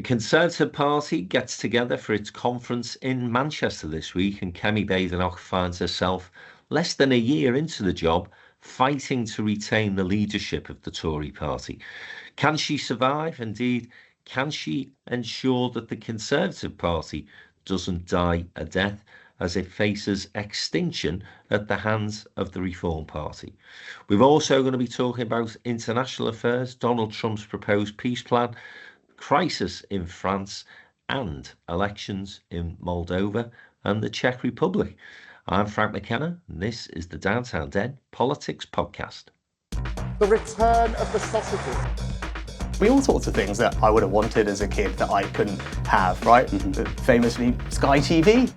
The Conservative Party gets together for its conference in Manchester this week, and Kemi Badenoch finds herself less than a year into the job, fighting to retain the leadership of the Tory party. Can she survive? Indeed, can she ensure that the Conservative Party doesn't die a death as it faces extinction at the hands of the Reform Party? We're also going to be talking about international affairs, Donald Trump's proposed peace plan, crisis in France, and elections in Moldova and the Czech Republic. I'm Frank McKenna, and this is the Downtown Den Politics Podcast. The return of the sausages. All sorts of things that I would have wanted as a kid that I couldn't have, right? Famously, Sky TV.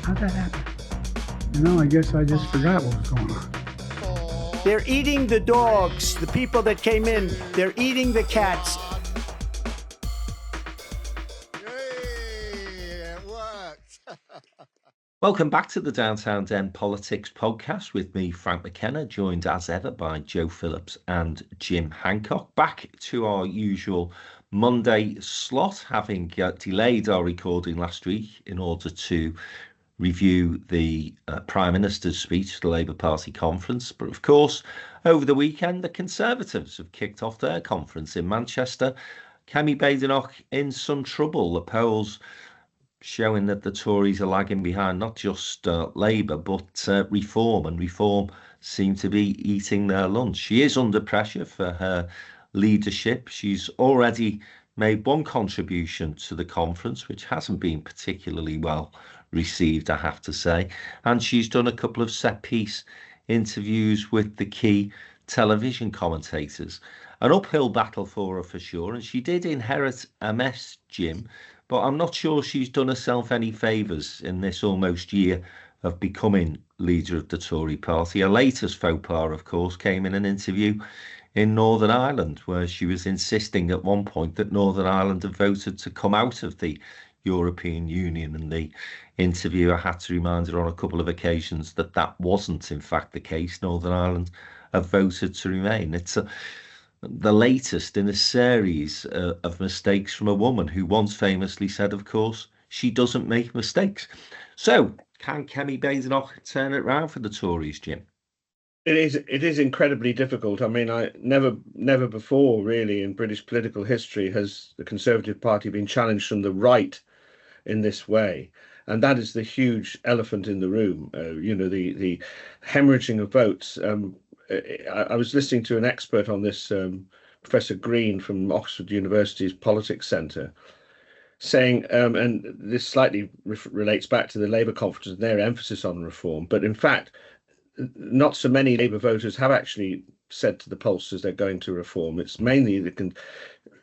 How'd that happen? I guess I just forgot what was going on. They're eating the dogs, the people that came in. They're eating the cats. Welcome back to the Downtown Den Politics Podcast with me, Frank McKenna, joined as ever by Joe Phillips and Jim Hancock. Back to our usual Monday slot, having delayed our recording last week in order to review the Prime Minister's speech at the Labour Party conference. But of course, over the weekend, the Conservatives have kicked off their conference in Manchester. Kemi Badenoch in some trouble. The polls showing that the Tories are lagging behind not just Labour but Reform, and Reform seem to be eating their lunch. She is under pressure for her leadership. She's already made one contribution to the conference, which hasn't been particularly well received, I have to say, and she's done a couple of set-piece interviews with the key television commentators. An uphill battle for her for sure, and she did inherit a mess, Jim, but I'm not sure she's done herself any favours in this almost year of becoming leader of the Tory party. Her latest faux pas, of course, came in an interview in Northern Ireland, where she was insisting at one point that Northern Ireland had voted to come out of the European Union, and the interviewer had to remind her on a couple of occasions that that wasn't in fact the case. Northern Ireland have voted to remain. It's the latest in a series of mistakes from a woman who once famously said, of course, she doesn't make mistakes. So, can Kemi Badenoch turn it round for the Tories, Jim? It is incredibly difficult. I mean, never before really in British political history has the Conservative Party been challenged from the right in this way. And that is the huge elephant in the room, the hemorrhaging of votes. I was listening to an expert on this, Professor Green from Oxford University's Politics Centre, saying, and this slightly relates back to the Labour conference and their emphasis on reform, but in fact, not so many Labour voters have actually said to the pollsters they're going to reform. It's mainly the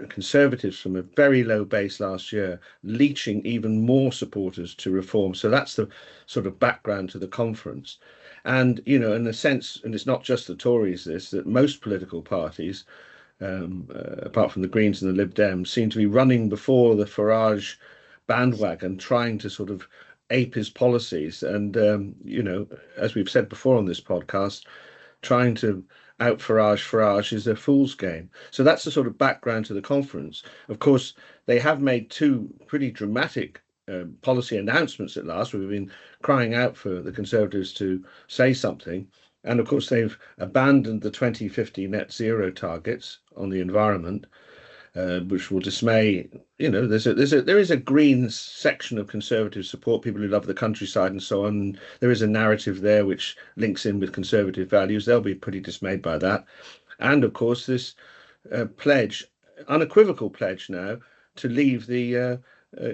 Conservatives from a very low base last year leeching even more supporters to reform. So that's the sort of background to the conference. And, in a sense, and it's not just the Tories, that most political parties, apart from the Greens and the Lib Dems, seem to be running before the Farage bandwagon, trying to sort of ape his policies. And, as we've said before on this podcast, trying to out Farage is a fool's game. So that's the sort of background to the conference. Of course, they have made two pretty dramatic policy announcements at last. We've been crying out for the Conservatives to say something. And of course, they've abandoned the 2050 net zero targets on the environment, which will dismay, there is a green section of Conservative support, people who love the countryside and so on. There is a narrative there which links in with Conservative values. They'll be pretty dismayed by that. And of course, this pledge, unequivocal pledge now, to leave the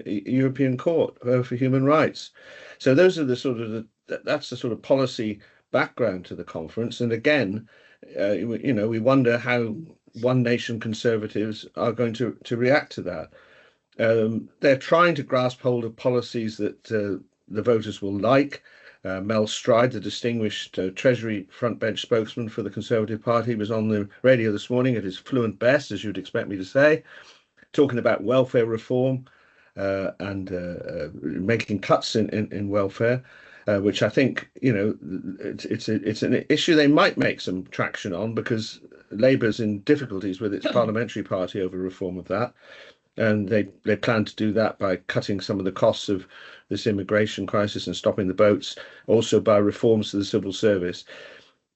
European Court for Human Rights. So those are that's the sort of policy background to the conference. And again, we wonder how one nation Conservatives are going to react to that. They're trying to grasp hold of policies that the voters will like. Mel Stride, the distinguished Treasury frontbench spokesman for the Conservative Party, was on the radio this morning at his fluent best, as you'd expect me to say, talking about welfare reform and making cuts in welfare. Which I think, it's an issue they might make some traction on, because Labour's in difficulties with its parliamentary party over reform of that. And they plan to do that by cutting some of the costs of this immigration crisis and stopping the boats, also by reforms to the civil service.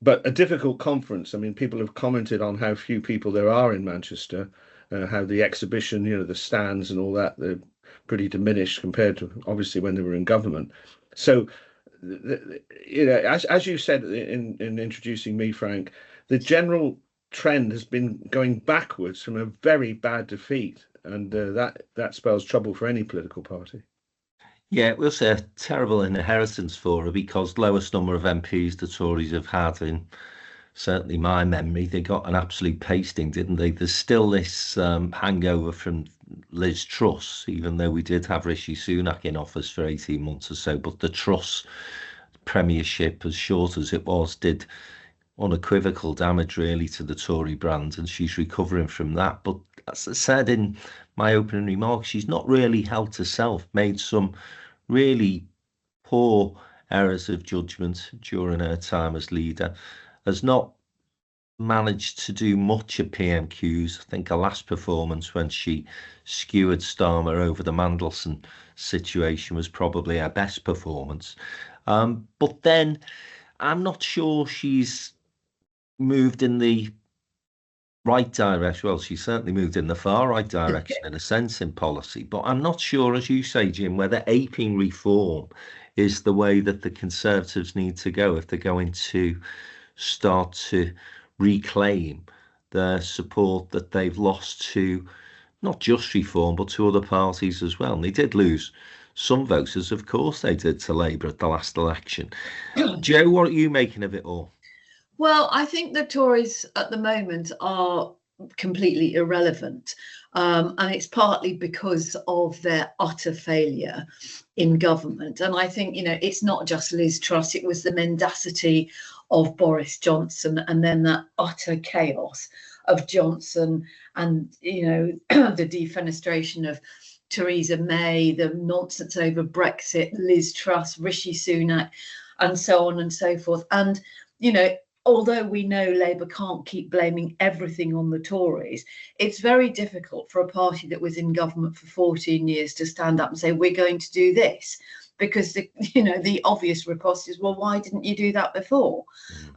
But a difficult conference. I mean, people have commented on how few people there are in Manchester, how the exhibition, the stands and all that, they're pretty diminished compared to obviously when they were in government. So, as you said in introducing me, Frank, the general trend has been going backwards from a very bad defeat, and that spells trouble for any political party. Yeah, it was a terrible inheritance for her, because lowest number of MPs the Tories have had in certainly my memory. They got an absolute pasting, didn't they? There's still this hangover from Liz Truss, even though we did have Rishi Sunak in office for 18 months or so. But the Truss premiership, as short as it was, did unequivocal damage really to the Tory brand, and she's recovering from that. But as I said in my opening remarks, she's not really held herself, made some really poor errors of judgment during her time as leader, has not managed to do much at PMQs. I think her last performance when she skewered Starmer over the Mandelson situation was probably her best performance. But then I'm not sure she's moved in the right direction. Well, she certainly moved in the far right direction in a sense in policy, but I'm not sure, as you say, Jim, whether aping reform is the way that the Conservatives need to go if they're going to start to reclaim the support that they've lost to not just reform but to other parties as well. And they did lose some voters, of course they did, to Labour at the last election. Joe, what are you making of it all? Well, I think the Tories at the moment are completely irrelevant. And it's partly because of their utter failure in government. And I think, it's not just Liz Truss, it was the mendacity of Boris Johnson, and then that utter chaos of Johnson, and, the defenestration of Theresa May, the nonsense over Brexit, Liz Truss, Rishi Sunak, and so on and so forth. And, although we know Labour can't keep blaming everything on the Tories, it's very difficult for a party that was in government for 14 years to stand up and say, we're going to do this. Because, the obvious riposte is, well, why didn't you do that before?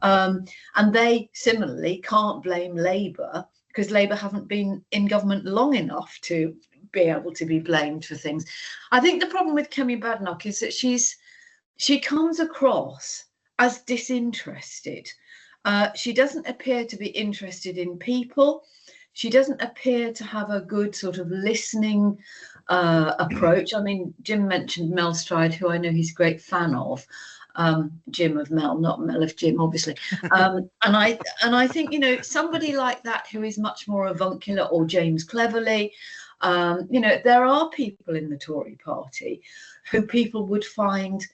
And they similarly can't blame Labour, because Labour haven't been in government long enough to be able to be blamed for things. I think the problem with Kemi Badenoch is that she comes across as disinterested. She doesn't appear to be interested in people. She doesn't appear to have a good sort of listening approach. I mean, Jim mentioned Mel Stride, who I know he's a great fan of. Jim of Mel, not Mel of Jim, obviously. And I think, somebody like that who is much more avuncular, or James Cleverly, there are people in the Tory party who people would find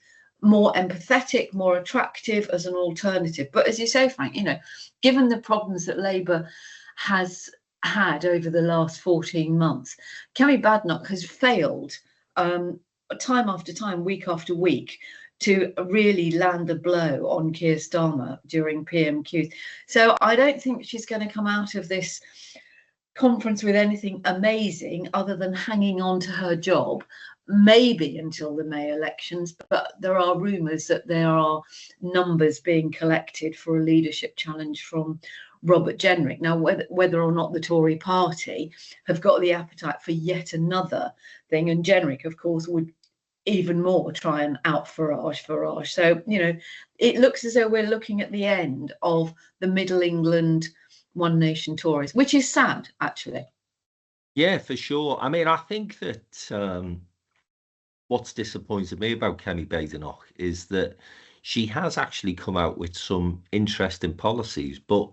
more empathetic, more attractive as an alternative. But as you say, Frank, given the problems that Labour has had over the last 14 months, Kemi Badenoch has failed time after time, week after week, to really land a blow on Keir Starmer during PMQs. So I don't think she's going to come out of this conference with anything amazing other than hanging on to her job, maybe until the May elections. But there are rumours that there are numbers being collected for a leadership challenge from Robert Jenrick. Now, whether or not the Tory party have got the appetite for yet another thing, and Jenrick, of course, would even more try and out Farage. So, it looks as though we're looking at the end of the Middle England One Nation Tories, which is sad, actually. Yeah, for sure. I mean, I think that what's disappointed me about Kemi Badenoch is that she has actually come out with some interesting policies, but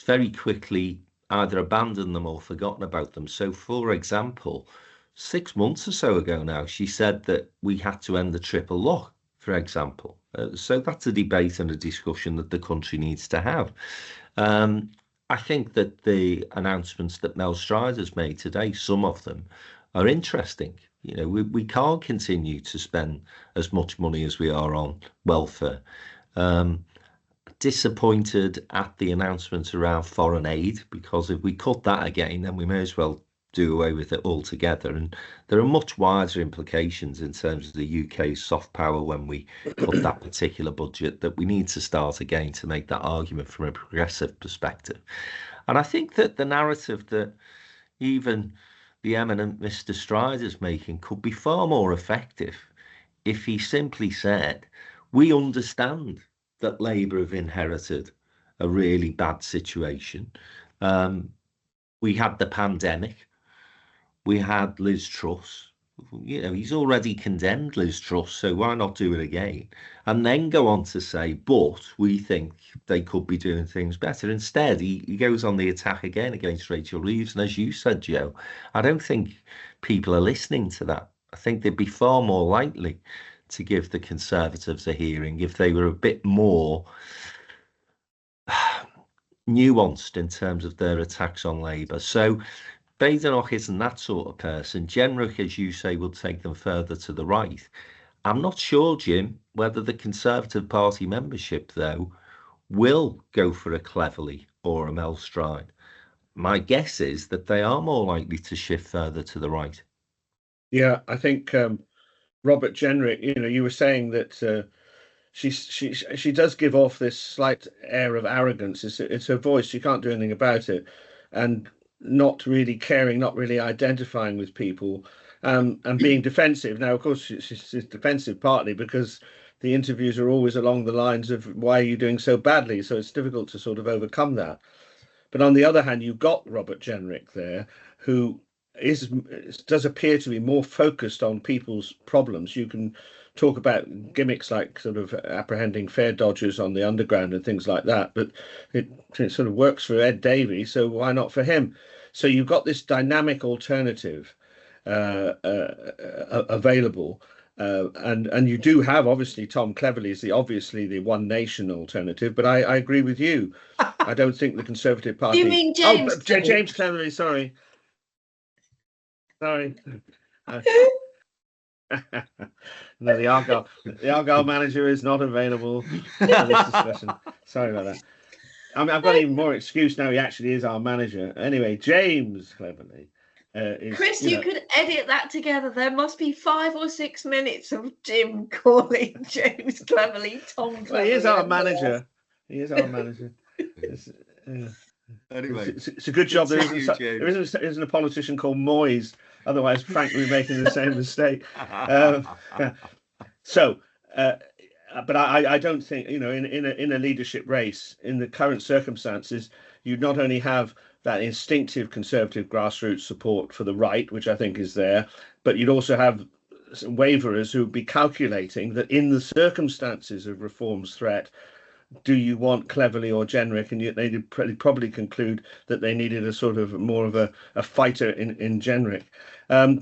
very quickly either abandoned them or forgotten about them. So, for example, 6 months or so ago now, she said that we had to end the triple lock, for example. So that's a debate and a discussion that the country needs to have. I think that the announcements that Mel Stride has made today, some of them are interesting. We can't continue to spend as much money as we are on welfare. Disappointed at the announcements around foreign aid, because if we cut that again, then we may as well do away with it altogether. And there are much wider implications in terms of the UK's soft power when we cut that particular budget that we need to start again to make that argument from a progressive perspective. And I think that the narrative that even the eminent Mr. Strider's making could be far more effective if he simply said, we understand that Labour have inherited a really bad situation. We had the pandemic. We had Liz Truss. You know, he's already condemned Liz Truss, so why not do it again? And then go on to say, but we think they could be doing things better. Instead, he goes on the attack again against Rachel Reeves. And as you said, Joe, I don't think people are listening to that. I think they'd be far more likely to give the Conservatives a hearing if they were a bit more nuanced in terms of their attacks on Labour. So Badenoch isn't that sort of person. Jenrick, as you say, will take them further to the right. I'm not sure, Jim, whether the Conservative Party membership, though, will go for a Cleverly or a Mel Stride. My guess is that they are more likely to shift further to the right. Yeah, I think Robert Jenrick, you know, you were saying that she does give off this slight air of arrogance. It's her voice. She can't do anything about it. And not really caring, not really identifying with people, and being defensive. Now, of course, she's defensive partly because the interviews are always along the lines of, why are you doing so badly? So it's difficult to sort of overcome that. But on the other hand, you've got Robert Jenrick there, who does appear to be more focused on people's problems. You can talk about gimmicks like sort of apprehending fare dodgers on the underground and things like that, but it sort of works for Ed Davey, so why not for him? So you've got this dynamic alternative available, and you do have, obviously, Tom Cleverly is obviously the One Nation alternative, but I agree with you. I don't think the Conservative Party... You mean James? James Cleverly, sorry. No, the Argyle manager is not available for this discussion. Sorry about that. I mean, I've got even more excuse now. He actually is our manager. Anyway, James Cleverly. Chris, you could edit that together. There must be 5 or 6 minutes of Jim calling James Cleverly Tom Cleverly. Well, he is our manager. He is our manager. Anyway, it's a good job there isn't a politician called Moyes. Otherwise, Frank would be making the same mistake. But I don't think, you know, in a leadership race, in the current circumstances, you not only have that instinctive Conservative grassroots support for the right, which I think is there, but you'd also have waverers who would be calculating that in the circumstances of reform's threat, do you want Cleverly or Jenrick? And they'd probably conclude that they needed a sort of more of a fighter in Jenrick.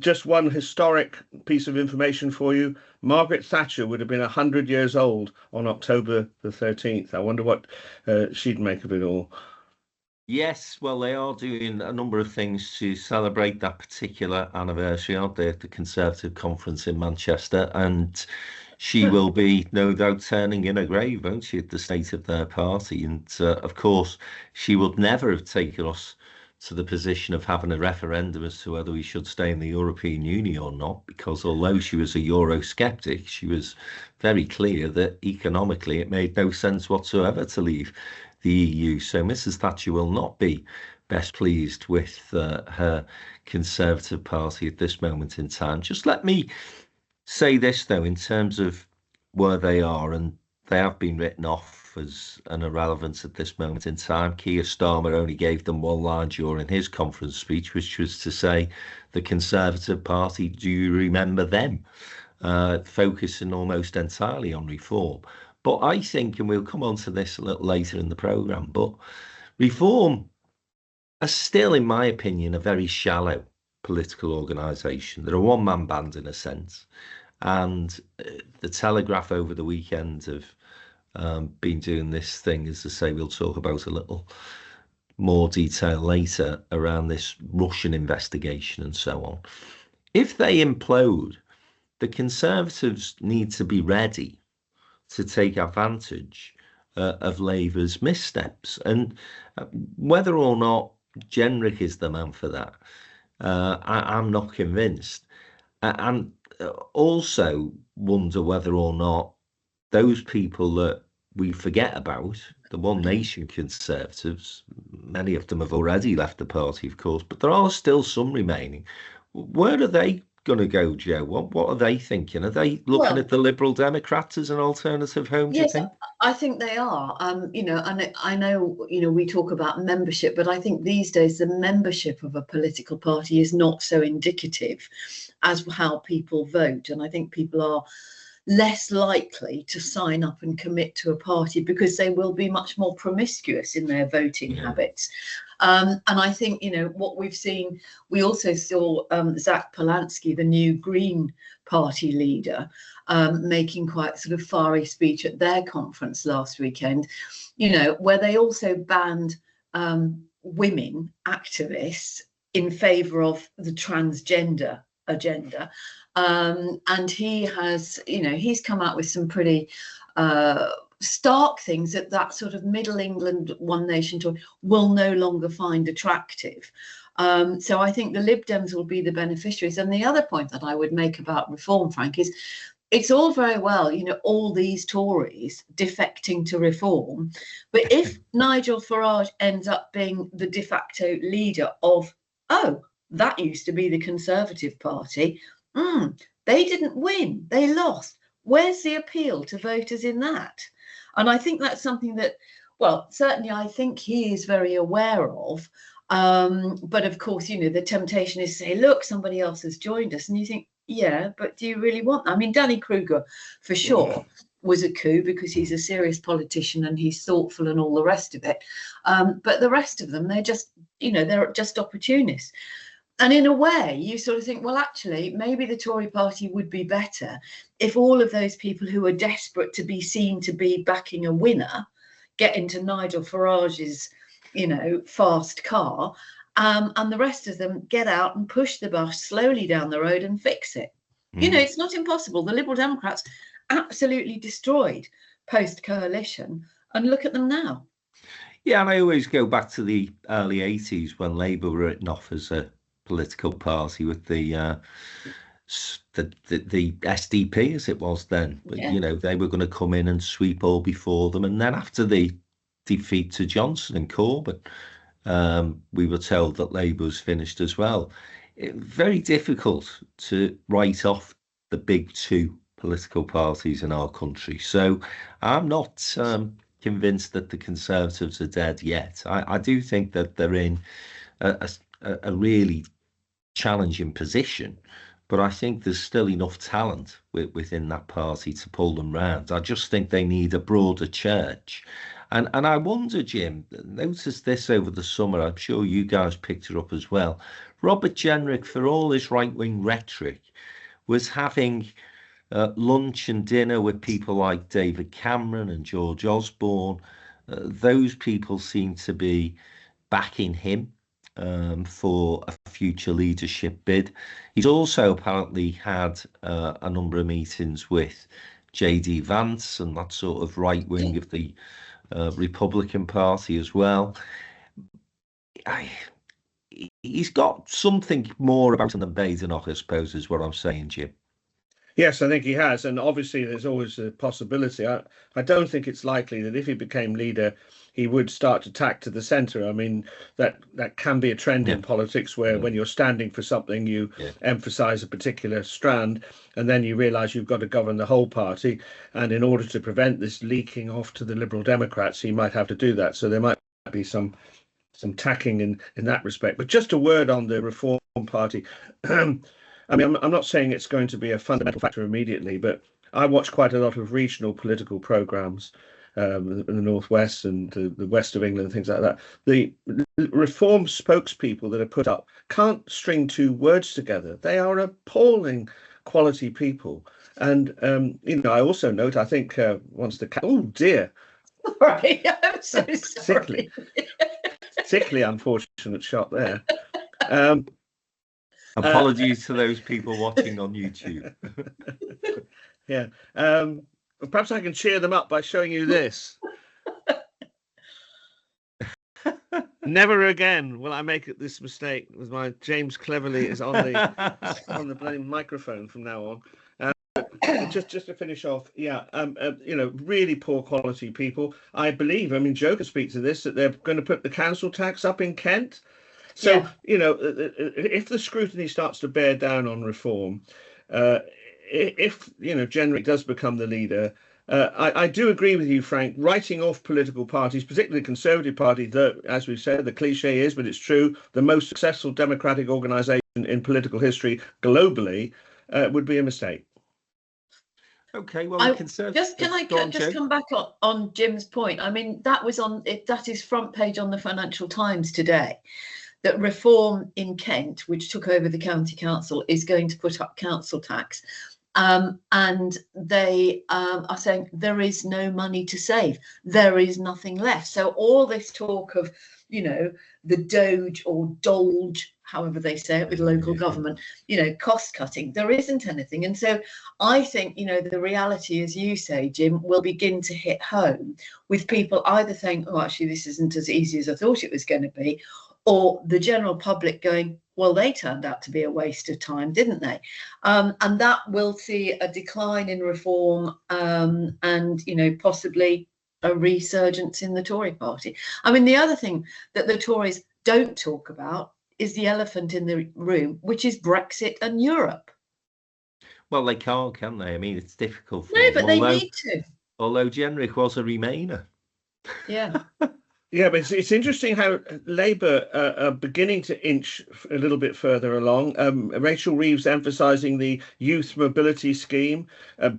Just one historic piece of information for you. Margaret Thatcher would have been 100 years old on October the 13th. I wonder what she'd make of it all. Yes, well, they are doing a number of things to celebrate that particular anniversary, aren't they, at the Conservative conference in Manchester, and she will be, no doubt, turning in a grave, won't she, at the state of their party. And, of course, she would never have taken us to the position of having a referendum as to whether we should stay in the European Union or not, because although she was a Eurosceptic, she was very clear that economically it made no sense whatsoever to leave the EU. So Mrs. Thatcher will not be best pleased with her Conservative Party at this moment in time. Just let me say this, though, in terms of where they are, and they have been written off as an irrelevance at this moment in time. Keir Starmer only gave them one line during his conference speech, which was to say, the Conservative Party, do you remember them? Focusing almost entirely on reform. But I think, and we'll come on to this a little later in the programme, but reform are still, in my opinion, a very shallow political organisation. They're a one-man band in a sense. And the Telegraph over the weekend have been doing this thing, as I say, we'll talk about a little more detail later around this Russian investigation and so on. If they implode, the Conservatives need to be ready to take advantage of Labour's missteps. And whether or not Jenrick is the man for that, I'm not convinced. And also wonder whether or not those people that we forget about, the One Nation Conservatives, many of them have already left the party, of course, but there are still some remaining. Where are they going to go, Joe? What are they thinking? Are they looking at the Liberal Democrats as an alternative home, do you think? I think they are. And I know, we talk about membership, but I think these days the membership of a political party is not so indicative as how people vote. And I think people are less likely to sign up and commit to a party because they will be much more promiscuous in their voting habits. And I think, what we've seen, we also saw Zach Polanski, the new Green Party leader, making quite sort of fiery speech at their conference last weekend, where they also banned women activists in favour of the transgender agenda. And he has, he's come out with some pretty stark things that sort of Middle England One Nation Tory will no longer find attractive. So I think the Lib Dems will be the beneficiaries. And the other point that I would make about reform, Frank, is it's all very well, all these Tories defecting to reform. But if Nigel Farage ends up being the de facto leader of, that used to be the Conservative Party, they didn't win, they lost. Where's the appeal to voters in that? And I think that's something that, certainly I think he is very aware of. But of course, the temptation is to say, look, somebody else has joined us. And you think, yeah, but do you really want that? I mean, Danny Kruger, for sure, was a coup because he's a serious politician and he's thoughtful and all the rest of it. But the rest of them, they're just, they're just opportunists. And in a way, you sort of think, well, actually, maybe the Tory party would be better if all of those people who are desperate to be seen to be backing a winner get into Nigel Farage's, fast car, and the rest of them get out and push the bus slowly down the road and fix it. It's not impossible. The Liberal Democrats absolutely destroyed post-coalition, and look at them now. Yeah, and I always go back to the early 80s when Labour were written off as a political party with the SDP as it was then. But, they were going to come in and sweep all before them. And then after the defeat to Johnson and Corbyn, we were told that Labour was finished as well. Very difficult to write off the big two political parties in our country. So I'm not convinced that the Conservatives are dead yet. I do think that they're in a really challenging position, but I think there's still enough talent within that party to pull them round. I just think they need a broader church. And I wonder, Jim, noticed this over the summer, I'm sure you guys picked it up as well. Robert Jenrick, for all his right-wing rhetoric, was having lunch and dinner with people like David Cameron and George Osborne. Those people seem to be backing him for a future leadership bid. He's also apparently had a number of meetings with J.D. Vance and that sort of right wing of the Republican Party as well. He's got something more about him than Badenoch, I suppose, is what I'm saying, Jim. Yes, I think he has. And obviously there's always a possibility. I don't think it's likely that if he became leader, he would start to tack to the centre. I mean, that can be a trend in politics where when you're standing for something, you emphasise a particular strand, and then you realise you've got to govern the whole party. And in order to prevent this leaking off to the Liberal Democrats, he might have to do that. So there might be some tacking in that respect. But just a word on the Reform Party. I mean, I'm not saying it's going to be a fundamental factor immediately, but I watch quite a lot of regional political programmes in the northwest and the west of England, things like that. The Reform spokespeople that are put up can't string two words together. They are appalling quality people. And, I also note, I think once the oh dear. Sorry, I'm so sorry. Sickly unfortunate shot there. Apologies to those people watching on YouTube. Yeah. Perhaps I can cheer them up by showing you this. Never again will I make this mistake with my James Cleverly is on the bloody microphone from now on. Just to finish off, really poor quality people. I believe, Joe can speak to this, that they're going to put the council tax up in Kent. So, if the scrutiny starts to bear down on reform, if Jenrick does become the leader, I do agree with you, Frank. Writing off political parties, particularly the Conservative Party, that, as we've said, the cliche is, but it's true, the most successful democratic organisation in political history globally, would be a mistake. Okay, well, can I come back on Jim's point? That is front page on the Financial Times today. That Reform in Kent, which took over the county council, is going to put up council tax. And they are saying there is no money to save. There is nothing left. So all this talk of, the Doge or Dolge, however they say it with local government, cost cutting, there isn't anything. And so I think, the reality, as you say, Jim, will begin to hit home with people either saying, oh, actually, this isn't as easy as I thought it was going to be, or the general public going, well, they turned out to be a waste of time, didn't they? And that will see a decline in reform and, possibly a resurgence in the Tory party. The other thing that the Tories don't talk about is the elephant in the room, which is Brexit and Europe. Well, they can't, can they? It's difficult for them. But they need to. Although Jenrick was a Remainer. Yeah. Yeah, but it's interesting how Labour are beginning to inch a little bit further along. Rachel Reeves emphasising the youth mobility scheme.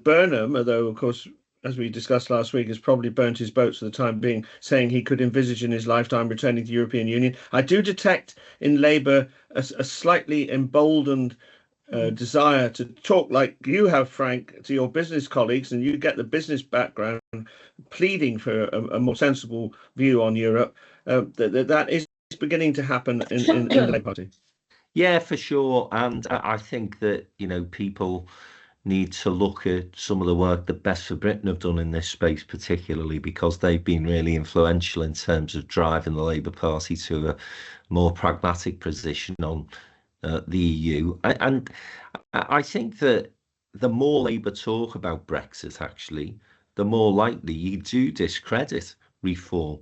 Burnham, although, of course, as we discussed last week, has probably burnt his boats for the time being, saying he could envisage in his lifetime returning to the European Union. I do detect in Labour a slightly emboldened desire to talk like you have, Frank, to your business colleagues, and you get the business background, pleading for a more sensible view on Europe. That is beginning to happen in the Labour Party. Yeah, for sure. And I think that, people need to look at some of the work that Best for Britain have done in this space, particularly because they've been really influential in terms of driving the Labour Party to a more pragmatic position on the EU. And I think that the more Labour talk about Brexit, actually, the more likely you do discredit reform.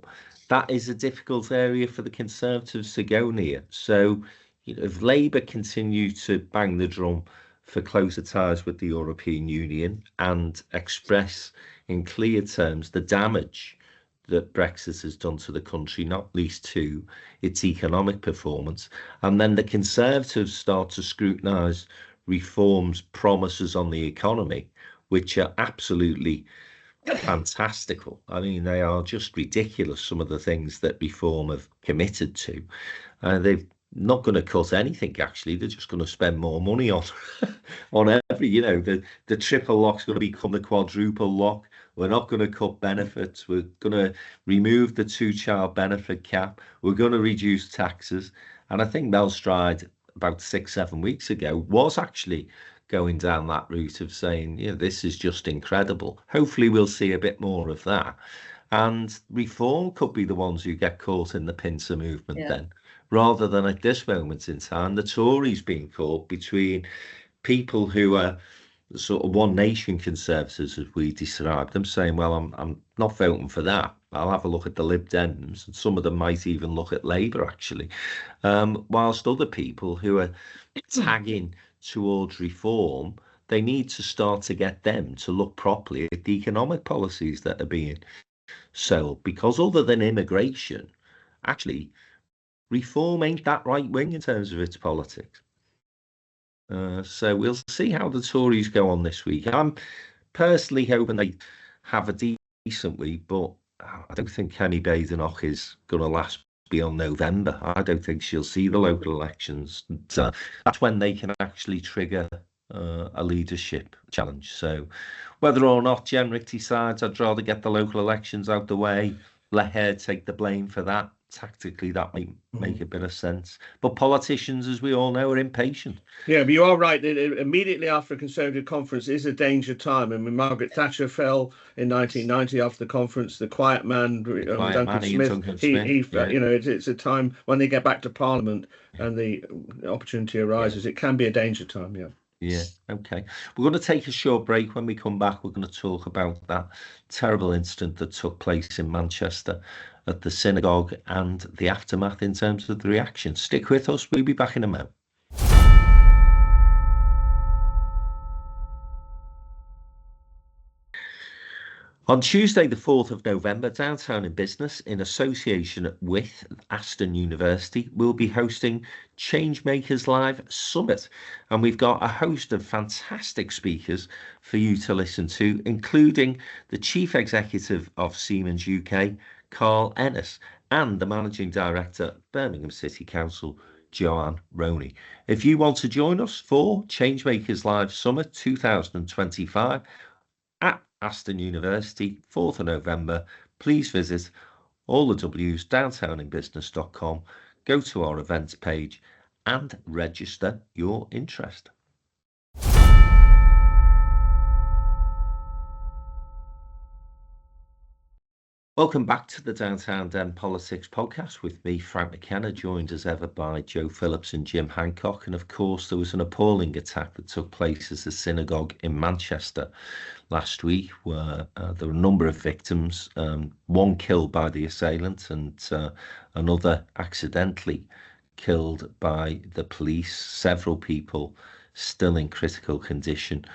That is a difficult area for the Conservatives to go near. So, if Labour continue to bang the drum for closer ties with the European Union and express in clear terms the damage that Brexit has done to the country, not least to its economic performance, and then the Conservatives start to scrutinise reform's promises on the economy, which are absolutely fantastical. They are just ridiculous, some of the things that reform have committed to. They've not going to cut anything, actually. They're just going to spend more money on every, the triple lock's going to become the quadruple lock. We're not going to cut benefits. We're going to remove the 2-child benefit cap. We're going to reduce taxes. And I think Mel Stride, about 6-7 weeks ago, was actually going down that route of saying, this is just incredible. Hopefully we'll see a bit more of that. And reform could be the ones who get caught in the pincer movement then, rather than at this moment in time, the Tories being caught between people who are sort of one nation conservatives, as we describe them, saying, well, I'm not voting for that. I'll have a look at the Lib Dems, and some of them might even look at Labour, actually, whilst other people who are tagging towards reform, they need to start to get them to look properly at the economic policies that are being sold, because other than immigration, actually, reform ain't that right wing in terms of its politics. So we'll see how the Tories go on this week. I'm personally hoping they have a decent week, but I don't think Kemi Badenoch is going to last beyond November. I don't think she'll see the local elections. That's when they can actually trigger a leadership challenge. So whether or not Jenrick decides I'd rather get the local elections out the way, let her take the blame for that, tactically that might make a bit of sense. But politicians, as we all know, are impatient. Yeah, but you are right. Immediately after a Conservative conference is a danger time. I mean, Margaret Thatcher fell in 1990 after the conference. The quiet man, Duncan Smith, it's a time when they get back to Parliament and the opportunity arises. It can be a danger time, yeah. Yeah, okay. We're going to take a short break. When we come back, we're going to talk about that terrible incident that took place in Manchester at the synagogue and the aftermath in terms of the reaction. Stick with us. We'll be back in a moment. On Tuesday, the 4th of November, Downtown in Business, in association with Aston University, will be hosting Changemakers Live Summit. And we've got a host of fantastic speakers for you to listen to, including the Chief Executive of Siemens UK, Carl Ennis, and the Managing Director, Birmingham City Council, Joanne Roney. If you want to join us for Changemakers Live Summit 2025 at Aston University, 4th of November, please visit all the W's, downtowninbusiness.com, go to our events page and register your interest. Welcome back to the Downtown Den Politics podcast with me, Frank McKenna, joined as ever by Joe Phillips and Jim Hancock. And of course, there was an appalling attack that took place at the synagogue in Manchester last week, where there were a number of victims, one killed by the assailant and another accidentally killed by the police, several people still in critical condition.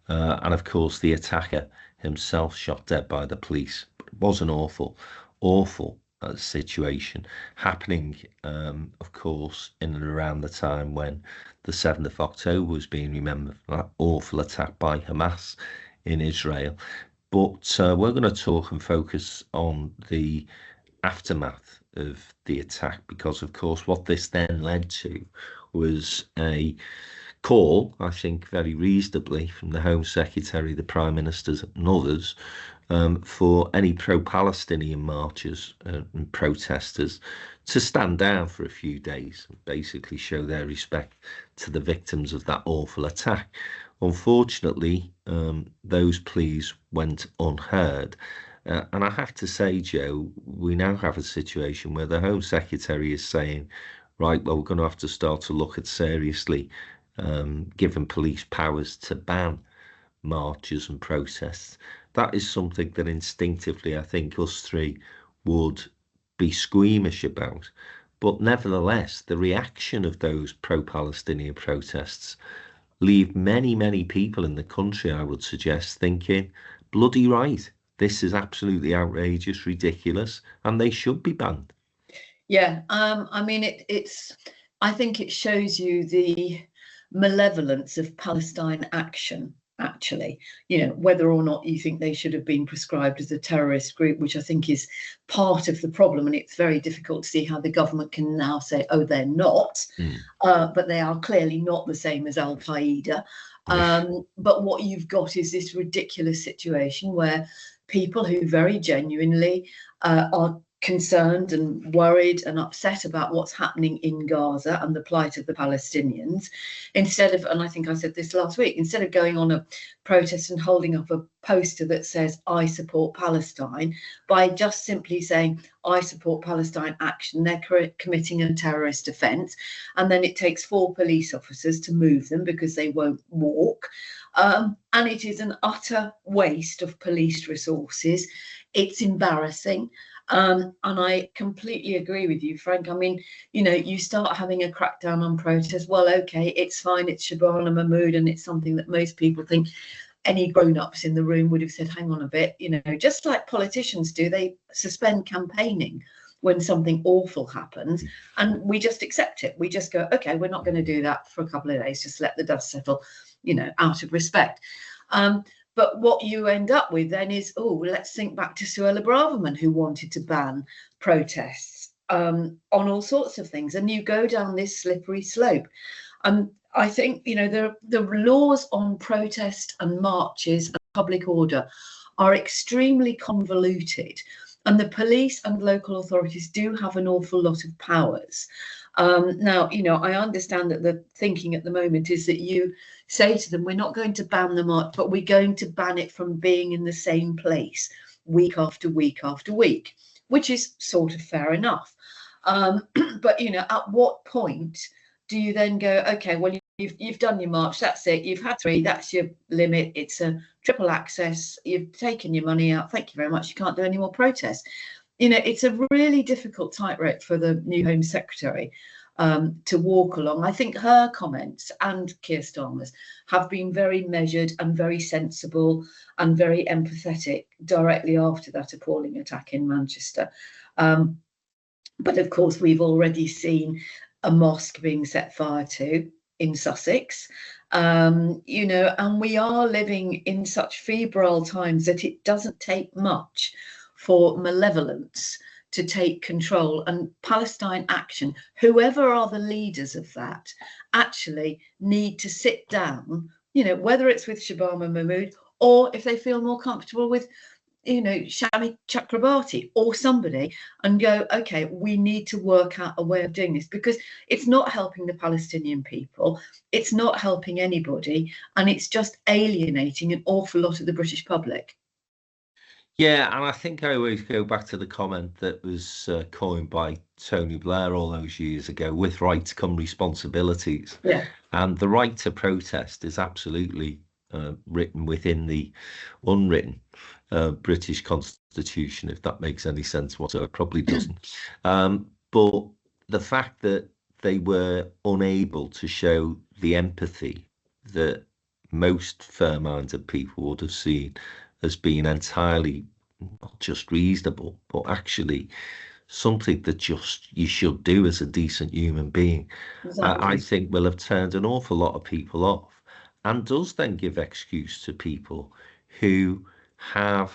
And of course, the attacker himself shot dead by the police. It was an awful situation happening, of course, in and around the time when the 7th of October was being remembered, that awful attack by Hamas in Israel. But we're going to talk and focus on the aftermath of the attack, because, of course, what this then led to was a call, I think very reasonably, from the Home Secretary, the Prime Ministers and others, for any pro-Palestinian marchers and protesters to stand down for a few days and basically show their respect to the victims of that awful attack. Unfortunately, those pleas went unheard. And I have to say, Joe, we now have a situation where the Home Secretary is saying, right, well, we're going to have to start to look at seriously giving police powers to ban marches and protests. That is something that instinctively I think us three would be squeamish about. But nevertheless, the reaction of those pro-Palestinian protests leave many people in the country, I would suggest, thinking, bloody right, this is absolutely outrageous, ridiculous, and they should be banned. Yeah, I mean, I think it shows you the malevolence of Palestine action, actually, whether or not you think they should have been prescribed as a terrorist group, which I think is part of the problem. And it's very difficult to see how the government can now say, oh, they're not, but they are clearly not the same as Al-Qaeda. But what you've got is this ridiculous situation where people who very genuinely are concerned and worried and upset about what's happening in Gaza and the plight of the Palestinians, instead of, and I think I said this last week, instead of going on a protest and holding up a poster that says, I support Palestine, by just simply saying, I support Palestine action, they're committing a terrorist offence. And then it takes 4 police officers to move them because they won't walk. And it is an utter waste of police resources. It's embarrassing. And I completely agree with you, Frank. I mean, you start having a crackdown on protests. Well, okay, it's fine. It's Shabana Mahmood, and it's something that most people think any grown-ups in the room would have said, hang on a bit, just like politicians do. They suspend campaigning when something awful happens, and we just accept it. We just go, okay, we're not going to do that for a couple of days. Just let the dust settle, out of respect. But what you end up with then is, let's think back to Suella Braverman, who wanted to ban protests on all sorts of things. And you go down this slippery slope. I think, the laws on protest and marches and public order are extremely convoluted. And the police and local authorities do have an awful lot of powers. Now, I understand that the thinking at the moment is that you say to them, we're not going to ban the march, but we're going to ban it from being in the same place week after week after week, which is sort of fair enough. But, at what point do you then go, okay, well, you've done your march, that's it, you've had 3, that's your limit, it's a triple access, you've taken your money out, thank you very much, you can't do any more protests. It's a really difficult tightrope for the new Home Secretary to walk along. I think her comments and Keir Starmer's have been very measured and very sensible and very empathetic directly after that appalling attack in Manchester. But of course, we've already seen a mosque being set fire to in Sussex, and we are living in such febrile times that it doesn't take much for malevolence to take control, and Palestine Action, whoever are the leaders of that, actually need to sit down, whether it's with Shabama Mahmood or if they feel more comfortable with Shami Chakrabarti or somebody, and go, okay, we need to work out a way of doing this, because it's not helping the Palestinian people, it's not helping anybody, and it's just alienating an awful lot of the British public. Yeah, and I think I always go back to the comment that was coined by Tony Blair all those years ago: with rights come responsibilities. Yeah. And the right to protest is absolutely written within the unwritten British Constitution, if that makes any sense whatsoever. It probably doesn't. But the fact that they were unable to show the empathy that most fair-minded people would have seen as being entirely not just reasonable, but actually something that just you should do as a decent human being, Exactly. I think will have turned an awful lot of people off, and does then give excuse to people who have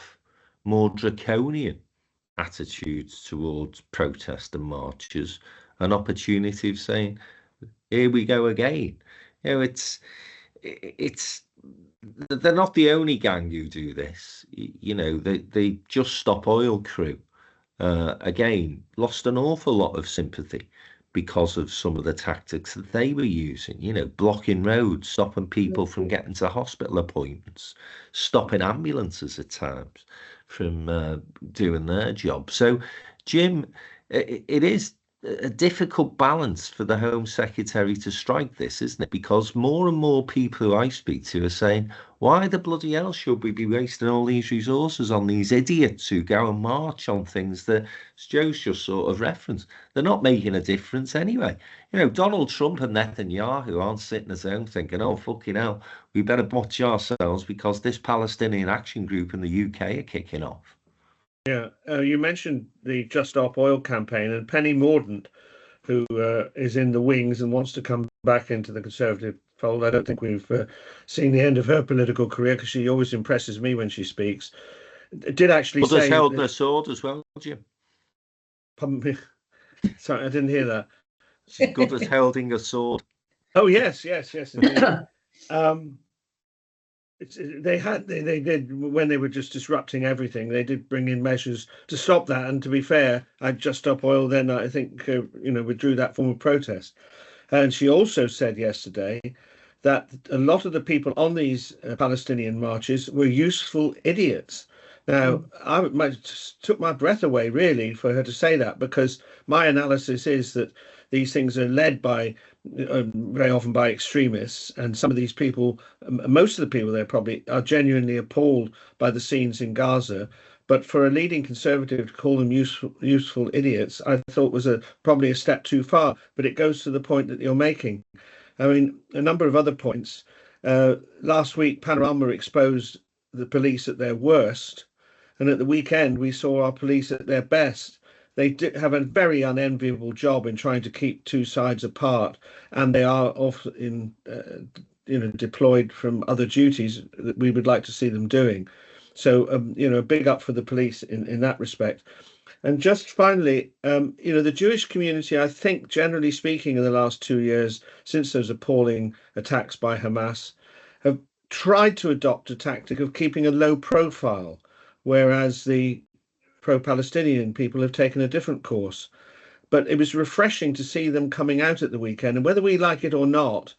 more draconian attitudes towards protest and marches an opportunity of saying, here we go again. It's they're not the only gang who do this. They Just Stop Oil crew again lost an awful lot of sympathy because of some of the tactics that they were using, blocking roads, stopping people from getting to hospital appointments, stopping ambulances at times from doing their job. So, Jim, it is a difficult balance for the Home Secretary to strike this, isn't it? Because more and more people who I speak to are saying, why the bloody hell should we be wasting all these resources on these idiots who go and march on things that, as Joe's just sort of referenced, they're not making a difference anyway. Donald Trump and Netanyahu aren't sitting at home thinking, oh, fucking hell, we better watch ourselves because this Palestinian Action Group in the UK are kicking off. Yeah, you mentioned the Just Stop Oil campaign, and Penny Mordaunt, who is in the wings and wants to come back into the Conservative fold. I don't think we've seen the end of her political career, because she always impresses me when she speaks. Did actually say... Others held their sword as well, Jim. Pardon me. Sorry, I didn't hear that. She's good as holding a sword. Oh, yes, indeed. They did, when they were just disrupting everything, they did bring in measures to stop that. And to be fair, I'd Just Stop Oil then, I think, withdrew that form of protest. And she also said yesterday that a lot of the people on these Palestinian marches were useful idiots. Now, took my breath away, really, for her to say that, because my analysis is that these things are led by, very often by extremists, and some of these people, most of the people there probably are genuinely appalled by the scenes in Gaza. But for a leading Conservative to call them useful idiots, I thought was probably a step too far. But it goes to the point that you're making. I mean, a number of other points. Last week, Panorama exposed the police at their worst, and at the weekend we saw our police at their best. They have a very unenviable job in trying to keep two sides apart, and they are often deployed from other duties that we would like to see them doing. So, big up for the police in that respect. And just finally, the Jewish community, I think, generally speaking, in the last 2 years, since those appalling attacks by Hamas, have tried to adopt a tactic of keeping a low profile, whereas the pro-Palestinian people have taken a different course. But it was refreshing to see them coming out at the weekend, and whether we like it or not,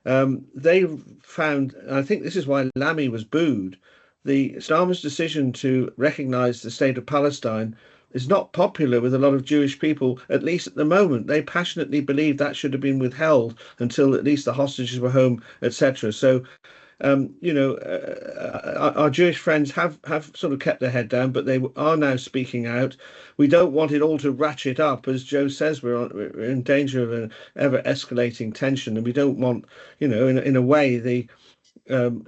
they found, and I think this is why Lamy was booed, the Starmer's decision to recognise the state of Palestine is not popular with a lot of Jewish people, at least at the moment. They passionately believe that should have been withheld until at least the hostages were home, etc. So, our Jewish friends have sort of kept their head down, but they are now speaking out. We don't want it all to ratchet up. As Joe says, we're in danger of an ever escalating tension, and we don't want, in a way, the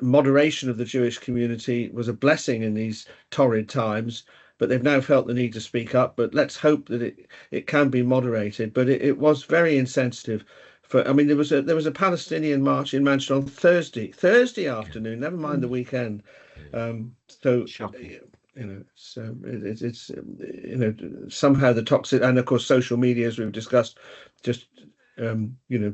moderation of the Jewish community was a blessing in these torrid times, but they've now felt the need to speak up. But let's hope that it can be moderated. But it was very insensitive. There was a Palestinian march in Manchester on Thursday afternoon. Never mind the weekend. So Shocking. It's somehow the toxic, and of course social media, as we've discussed, just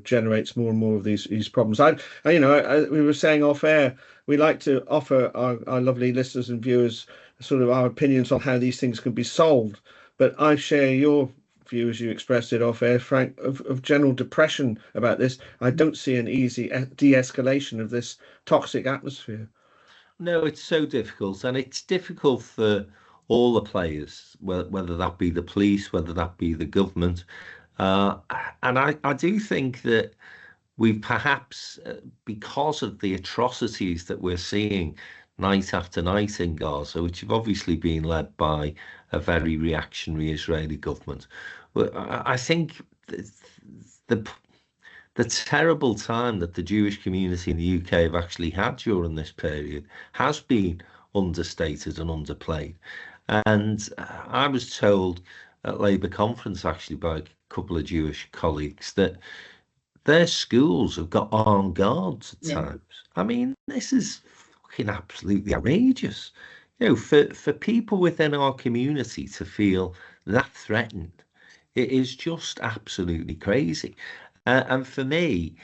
generates more and more of these problems. We were saying off air, we like to offer our lovely listeners and viewers sort of our opinions on how these things can be solved. But I share your view, as you expressed it off air, Frank, of general depression about this. I don't see an easy de-escalation of this toxic atmosphere. No, it's so difficult, and it's difficult for all the players, whether that be the police, whether that be the government. And I do think that we've perhaps, because of the atrocities that we're seeing night after night in Gaza, which have obviously been led by a very reactionary Israeli government, I think the terrible time that the Jewish community in the UK have actually had during this period has been understated and underplayed. And I was told at Labour conference, actually, by a couple of Jewish colleagues, that their schools have got armed guards at times. I mean, this is fucking absolutely outrageous. For people within our community to feel that threatened, it is just absolutely crazy. And for me,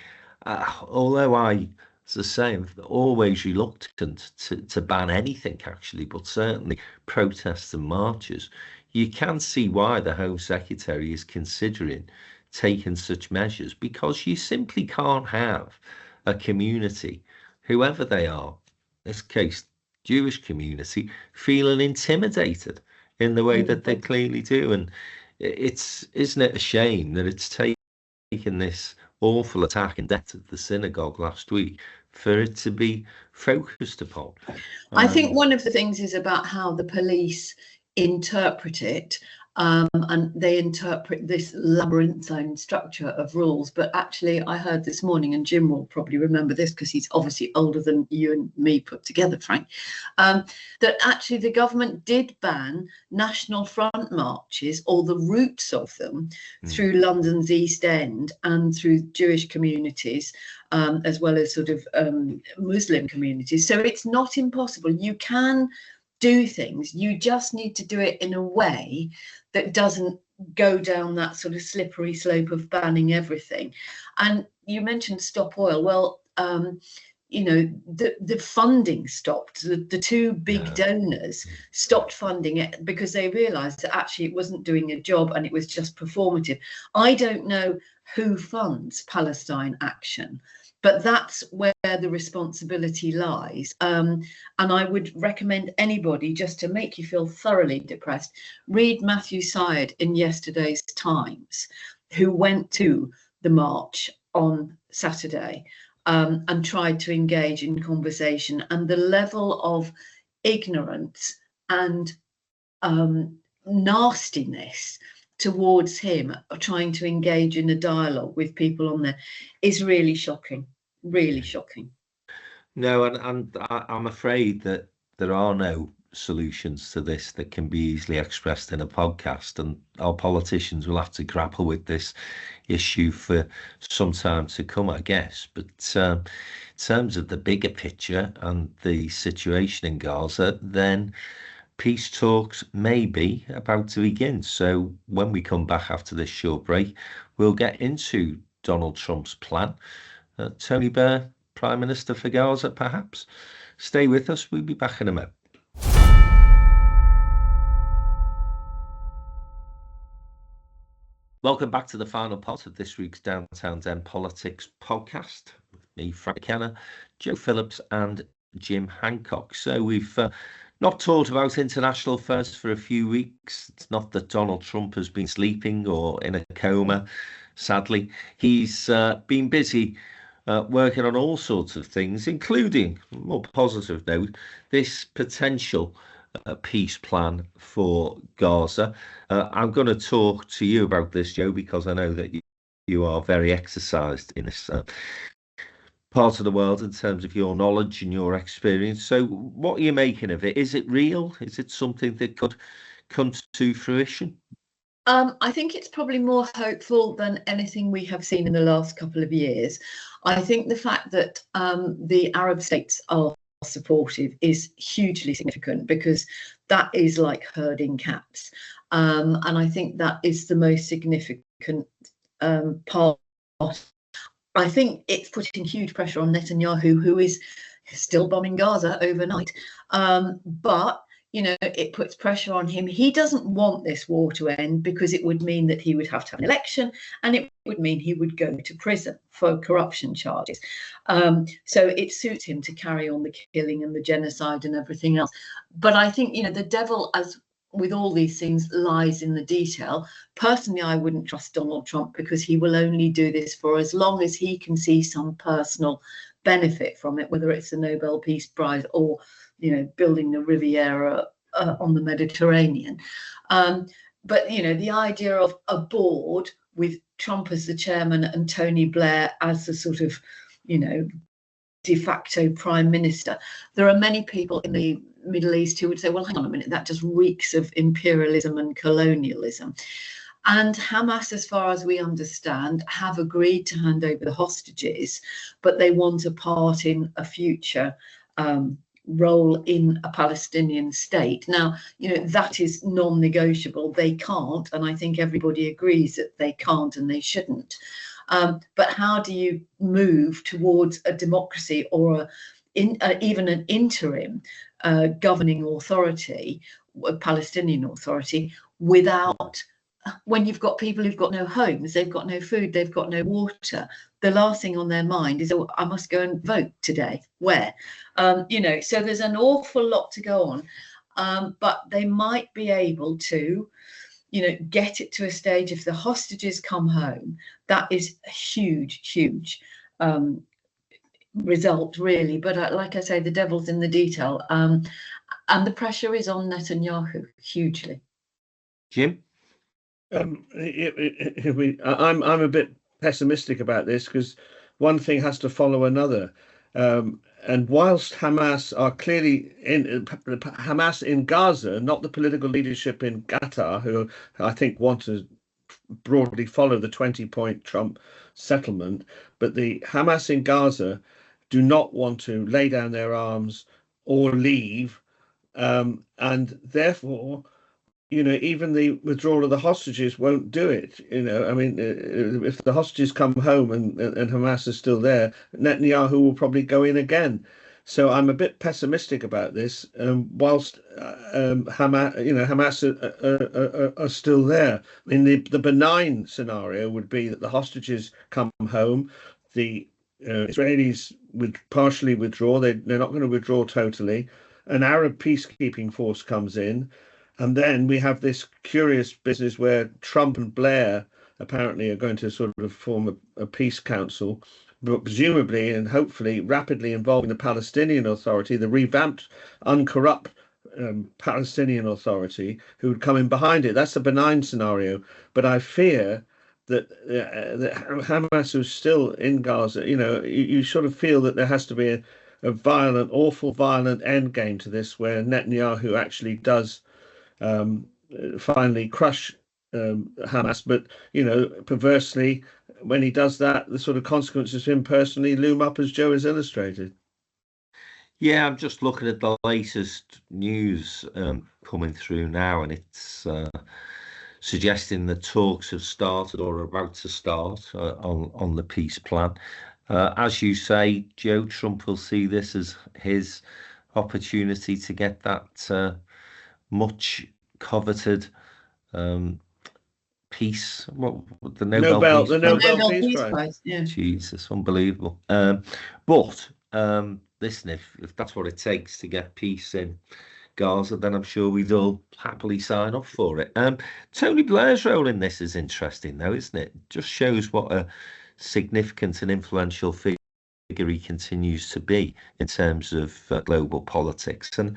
although I, as I say, I'm always reluctant to ban anything, actually, but certainly protests and marches, you can see why the Home Secretary is considering taking such measures, because you simply can't have a community, whoever they are, in this case, Jewish community, feeling intimidated in the way that they clearly do. And isn't it a shame that it's taken this awful attack and death of the synagogue last week for it to be focused upon? I think one of the things is about how the police interpret it, and they interpret this labyrinthine structure of rules. But actually, I heard this morning, and Jim will probably remember this because he's obviously older than you and me put together, Frank, that actually the government did ban National Front marches, or the routes of them, through London's East End and through Jewish communities, as well as sort of Muslim communities. So it's not impossible. You can do things, you just need to do it in a way that doesn't go down that sort of slippery slope of banning everything. And you mentioned Stop Oil. Well, the funding stopped. The two big donors stopped funding it because they realized that actually it wasn't doing a job and it was just performative. I don't know who funds Palestine Action, but that's where the responsibility lies. And I would recommend anybody, just to make you feel thoroughly depressed, read Matthew Syed in yesterday's Times, who went to the march on Saturday and tried to engage in conversation. And the level of ignorance and nastiness towards him, trying to engage in a dialogue with people on there, is really shocking. Really shocking. No, and I'm afraid that there are no solutions to this that can be easily expressed in a podcast, and our politicians will have to grapple with this issue for some time to come, I guess. But in terms of the bigger picture and the situation in Gaza, then peace talks may be about to begin. So when we come back after this short break, we'll get into Donald Trump's plan. Tony Blair, Prime Minister for Gaza, perhaps. Stay with us. We'll be back in a minute. Welcome back to the final part of this week's Downtown Den Politics podcast with me, Frank McKenna, Joe Phillips and Jim Hancock. So we've not talked about international affairs for a few weeks. It's not that Donald Trump has been sleeping or in a coma, sadly. He's been busy working on all sorts of things, including, more positive note, this potential peace plan for Gaza. I'm going to talk to you about this, Joe, because I know that you are very exercised in this part of the world in terms of your knowledge and your experience. So what are you making of it? Is it real? Is it something that could come to fruition? I think it's probably more hopeful than anything we have seen in the last couple of years. I think the fact that the Arab states are supportive is hugely significant, because that is like herding cats, and I think that is the most significant part. I think it's putting huge pressure on Netanyahu, who is still bombing Gaza overnight, but you know, it puts pressure on him. He doesn't want this war to end, because it would mean that he would have to have an election, and it would mean he would go to prison for corruption charges. So it suits him to carry on the killing and the genocide and everything else. But I think, you know, the devil, as with all these things, lies in the detail. Personally, I wouldn't trust Donald Trump, because he will only do this for as long as he can see some personal benefit from it, whether it's the Nobel Peace Prize or, you know, building the Riviera on the Mediterranean. But, you know, the idea of a board with Trump as the chairman and Tony Blair as the sort of, you know, de facto prime minister. There are many people in the Middle East who would say, well, hang on a minute, that just reeks of imperialism and colonialism. And Hamas, as far as we understand, have agreed to hand over the hostages, but they want a part in a future role in a Palestinian state. Now, you know, that is non-negotiable. They can't, and I think everybody agrees that they can't and they shouldn't. But how do you move towards a democracy or even an interim governing authority, a Palestinian authority, without, when you've got people who've got no homes, they've got no food, they've got no water, the last thing on their mind is, oh, I must go and vote today. Where? You know, so there's an awful lot to go on, but they might be able to, you know, get it to a stage. If the hostages come home, that is a huge result, really. But like I say, the devil's in the detail, and the pressure is on Netanyahu hugely. Jim? I'm a bit pessimistic about this, because one thing has to follow another. And whilst Hamas are clearly Hamas in Gaza, not the political leadership in Qatar, who I think want to broadly follow the 20-point Trump settlement, but the Hamas in Gaza do not want to lay down their arms or leave, and therefore, you know, even the withdrawal of the hostages won't do it. You know, I mean, if the hostages come home and Hamas is still there, Netanyahu will probably go in again. So I'm a bit pessimistic about this. Whilst Hamas are still there. I mean, the benign scenario would be that the hostages come home, the Israelis would partially withdraw. They're not going to withdraw totally. An Arab peacekeeping force comes in. And then we have this curious business where Trump and Blair apparently are going to sort of form a peace council, but presumably and hopefully rapidly involving the Palestinian Authority, the revamped, uncorrupt Palestinian Authority, who would come in behind it. That's a benign scenario. But I fear that Hamas, who's still in Gaza, you know, you sort of feel that there has to be a violent, awful, violent end game to this, where Netanyahu actually does finally crush Hamas, but you know, perversely, when he does that, the sort of consequences for him personally loom up, as Joe has illustrated. Yeah, I'm just looking at the latest news coming through now, and it's suggesting that talks have started or are about to start on the peace plan. As you say, Joe, Trump will see this as his opportunity to get that much coveted peace, the Nobel Peace Prize. Yeah. Jesus, unbelievable. But listen, if that's what it takes to get peace in Gaza, then I'm sure we'd all happily sign up for it. Tony Blair's role in this is interesting, though, isn't it? Just shows what a significant and influential figure he continues to be in terms of global politics, and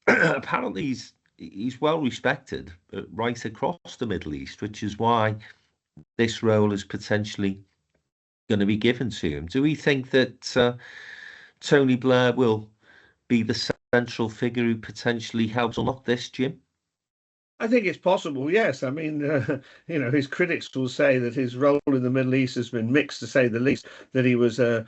apparently he's well respected right across the Middle East, which is why this role is potentially going to be given to him. Do we think that Tony Blair will be the central figure who potentially helps unlock this, Jim? I think it's possible, yes. I mean, his critics will say that his role in the Middle East has been mixed, to say the least, that he was a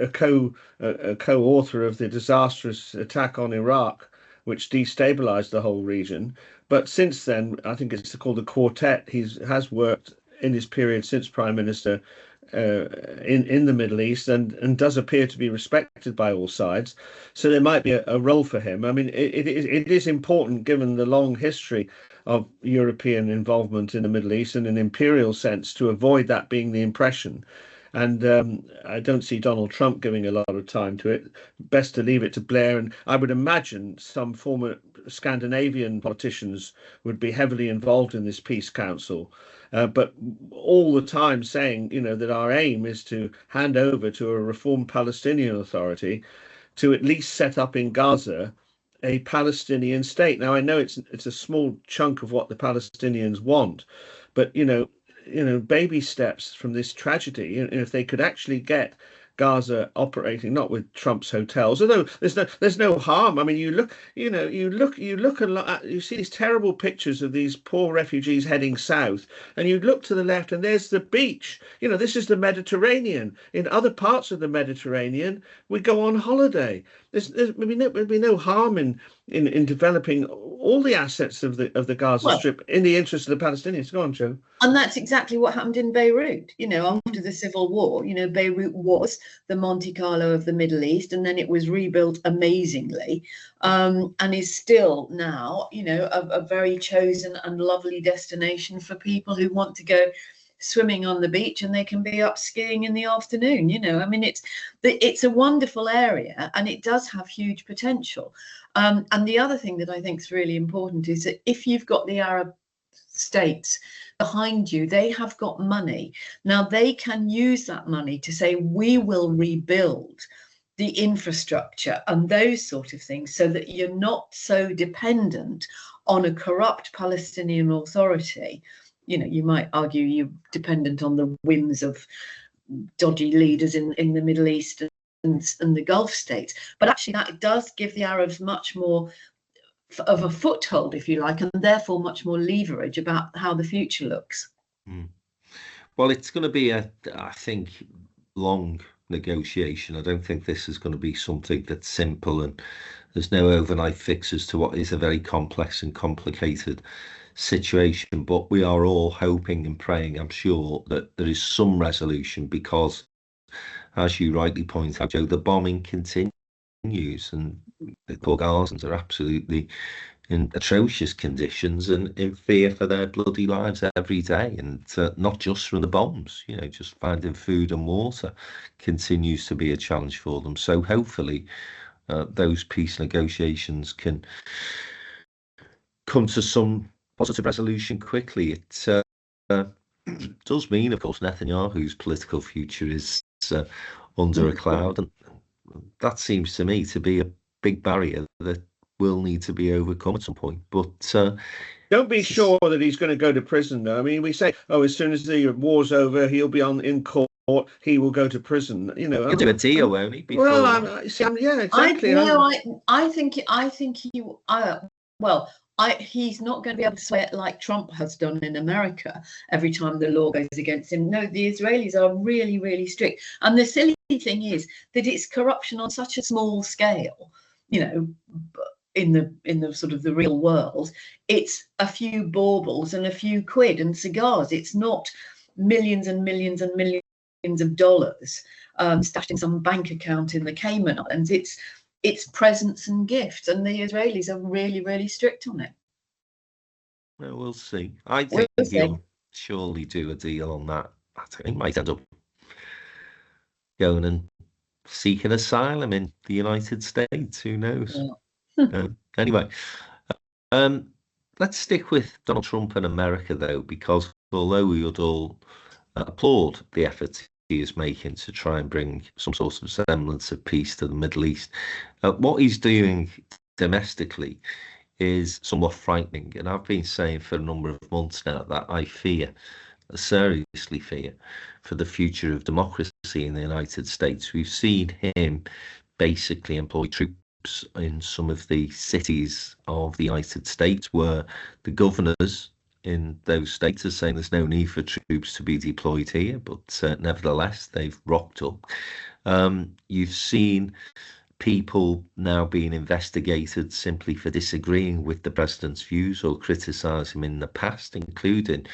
co-author of the disastrous attack on Iraq, which destabilized the whole region. But since then, I think it's called the Quartet. He has worked in his period since Prime Minister in the Middle East and does appear to be respected by all sides. So there might be a role for him. I mean, it is important, given the long history of European involvement in the Middle East in an imperial sense, to avoid that being the impression. And I don't see Donald Trump giving a lot of time to it. Best to leave it to Blair. And I would imagine some former Scandinavian politicians would be heavily involved in this peace council. But all the time saying, that our aim is to hand over to a reformed Palestinian Authority to at least set up in Gaza a Palestinian state. Now, I know it's a small chunk of what the Palestinians want, but, baby steps from this tragedy. If they could actually get Gaza operating, not with Trump's hotels, although there's no harm. I mean, you look a lot. You see these terrible pictures of these poor refugees heading south, and you look to the left, and there's the beach. This is the Mediterranean. In other parts of the Mediterranean, we go on holiday. There'd be no harm in developing all the assets of the Gaza Strip in the interest of the Palestinians. Go on, Joe. And that's exactly what happened in Beirut. After the civil war, Beirut was the Monte Carlo of the Middle East, and then it was rebuilt amazingly, and is still now, a very chosen and lovely destination for people who want to go swimming on the beach, and they can be up skiing in the afternoon. I mean, it's a wonderful area, and it does have huge potential. And the other thing that I think is really important is that if you've got the Arab states behind you, they have got money. Now they can use that money to say, we will rebuild the infrastructure and those sort of things, so that you're not so dependent on a corrupt Palestinian Authority. You might argue you're dependent on the whims of dodgy leaders in the Middle East and the Gulf states. But actually that does give the Arabs much more of a foothold, if you like, and therefore much more leverage about how the future looks. Well, it's going to be I think, long negotiation. I don't think this is going to be something that's simple, and there's no overnight fixes to what is a very complex and complicated situation. But we are all hoping and praying, I'm sure, that there is some resolution, because, as you rightly point out, Joe, the bombing continues, and the poor Gazans are absolutely in atrocious conditions and in fear for their bloody lives every day, and not just from the bombs. Just finding food and water continues to be a challenge for them. So hopefully those peace negotiations can come to some positive resolution quickly. It does mean, of course, Netanyahu's political future is under a cloud, and that seems to me to be a big barrier that will need to be overcome at some point. But don't be sure that he's going to go to prison, though. I mean, we say, as soon as the war's over, he'll be in court. He will go to prison. He'll do a deal, won't he? Yeah, exactly. I think he. He's not going to be able to swear it like Trump has done in America every time the law goes against him. No, the Israelis are really, really strict. And the silly thing is that it's corruption on such a small scale, in the sort of the real world. It's a few baubles and a few quid and cigars. It's not millions and millions and millions of dollars stashed in some bank account in the Cayman Islands. It's presents and gifts, and the Israelis are really, really strict on it. Well, we'll see. I We'll think see. he'll surely do a deal on that. I think he might end up going and seeking asylum in the United States. Who knows? Yeah. Anyway, let's stick with Donald Trump and America, though, because although we would all applaud the efforts he is making to try and bring some sort of semblance of peace to the Middle East, what he's doing domestically is somewhat frightening. And I've been saying for a number of months now that I seriously fear for the future of democracy in the United States. We've seen him basically employ troops in some of the cities of the United States where the governors in those states are saying there's no need for troops to be deployed here, but nevertheless, they've rocked up. You've seen people now being investigated simply for disagreeing with the president's views or criticise him in the past, including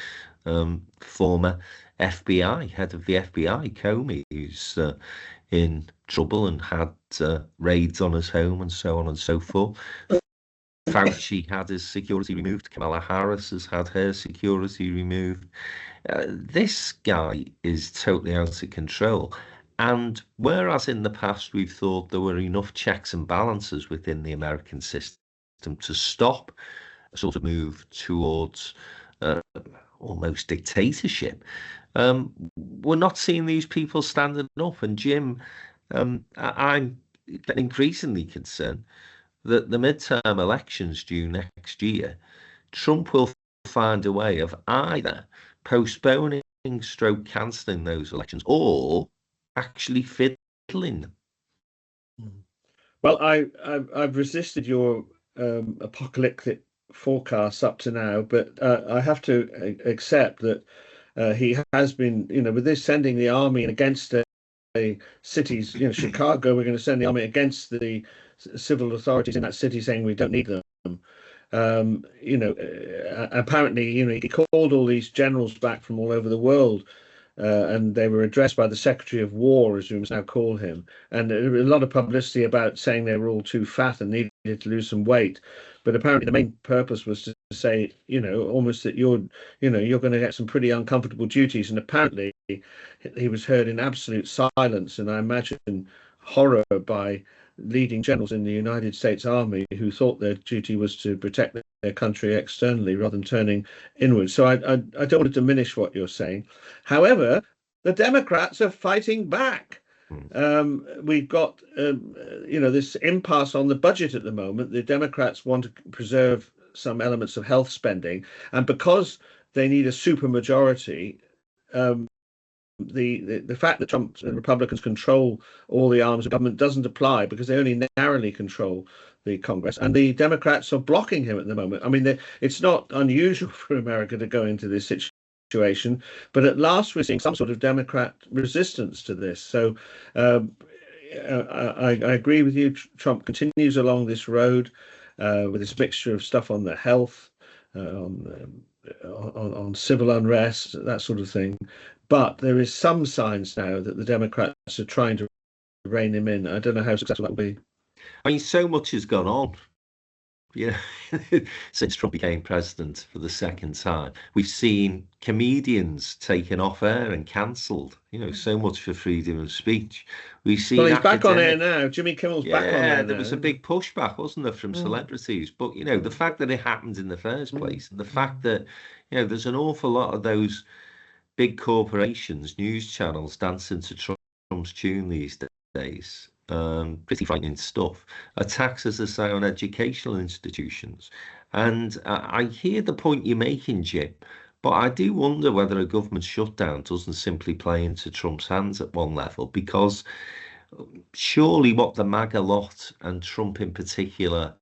former FBI, head of the FBI, Comey, who's in trouble and had raids on his home and so on and so forth. Fauci had his security removed. Kamala Harris has had her security removed. This guy is totally out of control. And whereas in the past we've thought there were enough checks and balances within the American system to stop a sort of move towards almost dictatorship, we're not seeing these people standing up. And Jim, I'm increasingly concerned that the midterm elections due next year, Trump will find a way of either postponing / cancelling those elections or actually fiddling them. Well, I've resisted your apocalyptic forecasts up to now, but I have to accept that he has been, with this sending the army against cities, Chicago, we're going to send the army against the civil authorities in that city, saying we don't need them. Apparently, he called all these generals back from all over the world, and they were addressed by the Secretary of War, as we must now call him. And a lot of publicity about saying they were all too fat and needed to lose some weight. But apparently the main purpose was to say, almost that you're going to get some pretty uncomfortable duties. And apparently he was heard in absolute silence, and I imagine horror, by leading generals in the United States Army who thought their duty was to protect their country externally rather than turning inwards. So I don't want to diminish what you're saying. However, the Democrats are fighting back. We've got, this impasse on the budget at the moment. The Democrats want to preserve some elements of health spending, and because they need a supermajority, the fact that Trump and Republicans control all the arms of government doesn't apply, because they only narrowly control the Congress, and the Democrats are blocking him at the moment. I mean, it's not unusual for America to go into this situation, but at last we're seeing some sort of Democrat resistance to this. So I agree with you. Trump continues along this road with this mixture of stuff on the health, on civil unrest, that sort of thing. But there is some signs now that the Democrats are trying to rein him in. I don't know how successful that will be. I mean, so much has gone on, since Trump became president for the second time. We've seen comedians taken off air and cancelled. So much for freedom of speech. We've seen. Well, he's back on air now. Jimmy Kimmel's back on air now. There was a big pushback, wasn't there, from celebrities? But the fact that it happened in the first place, and the fact that there's an awful lot of those big corporations, news channels dancing to Trump's tune these days. Pretty frightening stuff. Attacks, as I say, on educational institutions. And I hear the point you're making, Jim, but I do wonder whether a government shutdown doesn't simply play into Trump's hands at one level, because surely what the MAGA lot and Trump in particular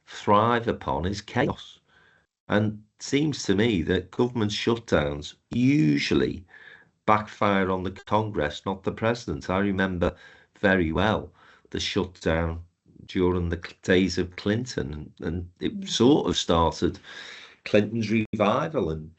thrive upon is chaos. And it seems to me that government shutdowns usually backfire on the Congress, not the president. I remember very well the shutdown during the days of Clinton, and it sort of started Clinton's revival and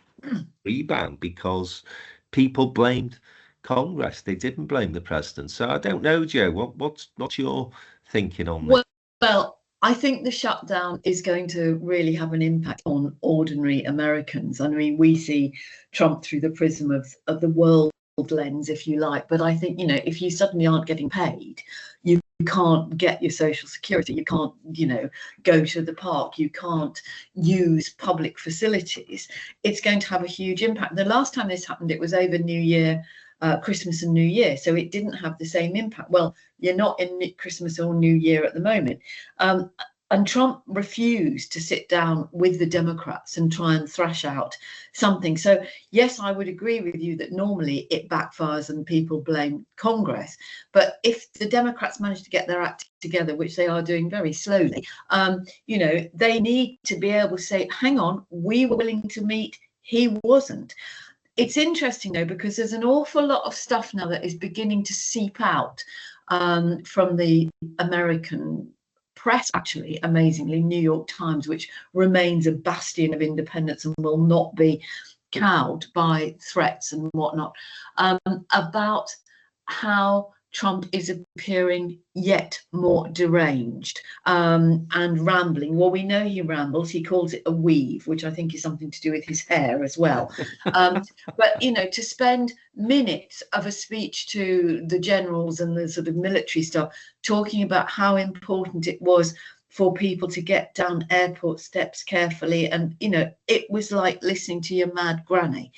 rebound because people blamed Congress. They didn't blame the president. So I don't know, Joe, what's your thinking on this? Well, I think the shutdown is going to really have an impact on ordinary Americans. I mean, we see Trump through the prism of the world lens, if you like. But I think, if you suddenly aren't getting paid, you can't get your social security, you can't, go to the park, you can't use public facilities. It's going to have a huge impact. The last time this happened, it was over New Year, Christmas and New Year, so it didn't have the same impact. Well, you're not in Christmas or New Year at the moment. And Trump refused to sit down with the Democrats and try and thrash out something. So, yes, I would agree with you that normally it backfires and people blame Congress. But if the Democrats manage to get their act together, which they are doing very slowly, they need to be able to say, hang on, we were willing to meet, he wasn't. It's interesting, though, because there's an awful lot of stuff now that is beginning to seep out from the American press, actually, amazingly, New York Times, which remains a bastion of independence and will not be cowed by threats and whatnot, about how Trump is appearing yet more deranged and rambling. Well, we know he rambles. He calls it a weave, which I think is something to do with his hair as well. But, to spend minutes of a speech to the generals and the sort of military stuff, talking about how important it was for people to get down airport steps carefully. And, it was like listening to your mad granny.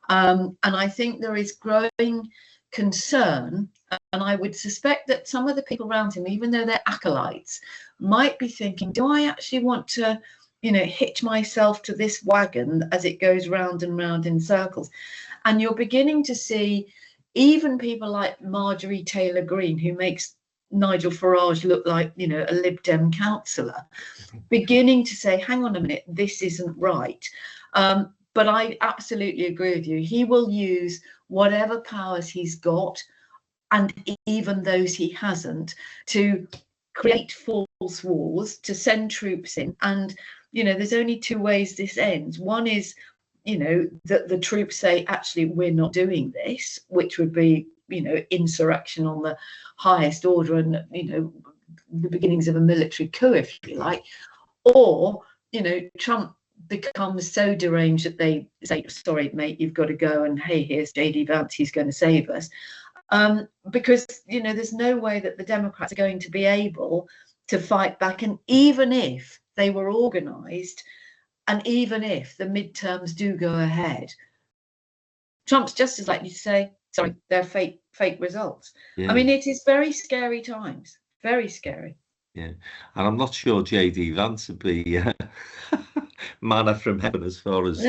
And I think there is growing concern, and I would suspect that some of the people around him, even though they're acolytes, might be thinking, do I actually want to, hitch myself to this wagon as it goes round and round in circles? And you're beginning to see even people like Marjorie Taylor Greene, who makes Nigel Farage look like, a Lib Dem councillor, beginning to say, hang on a minute, this isn't right. But I absolutely agree with you. He will use whatever powers he's got, and even those he hasn't, to create false wars, to send troops in. And, there's only two ways this ends. One is, that the troops say, actually, we're not doing this, which would be, insurrection on the highest order and, the beginnings of a military coup, if you like. Or, Trump becomes so deranged that they say, sorry, mate, you've got to go, and hey, here's JD Vance, he's going to save us. Because, there's no way that the Democrats are going to be able to fight back. And even if they were organised, and even if the midterms do go ahead, Trump's just as likely to say, sorry, they're fake results. Yeah. I mean, it is very scary times, very scary. Yeah, and I'm not sure JD Vance would be manna from heaven as far as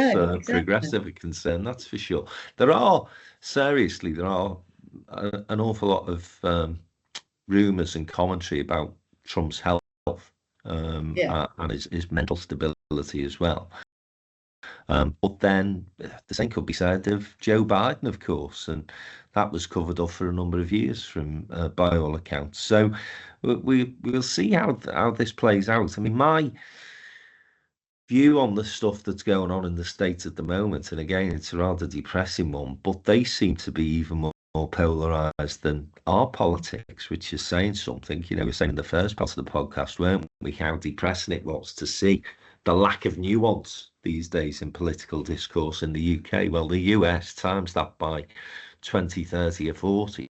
progressive are concerned, that's for sure. There are an awful lot of rumours and commentary about Trump's health and his mental stability as well. But then the same could be said of Joe Biden, of course, and that was covered up for a number of years from by all accounts. So we'll see how this plays out. I mean, my view on the stuff that's going on in the States at the moment, and again, it's a rather depressing one, but they seem to be even more polarised than our politics, which is saying something. We were saying in the first part of the podcast, weren't we, how depressing it was to see the lack of nuance these days in political discourse in the UK. Well, the US times that by 20, 30 or 40.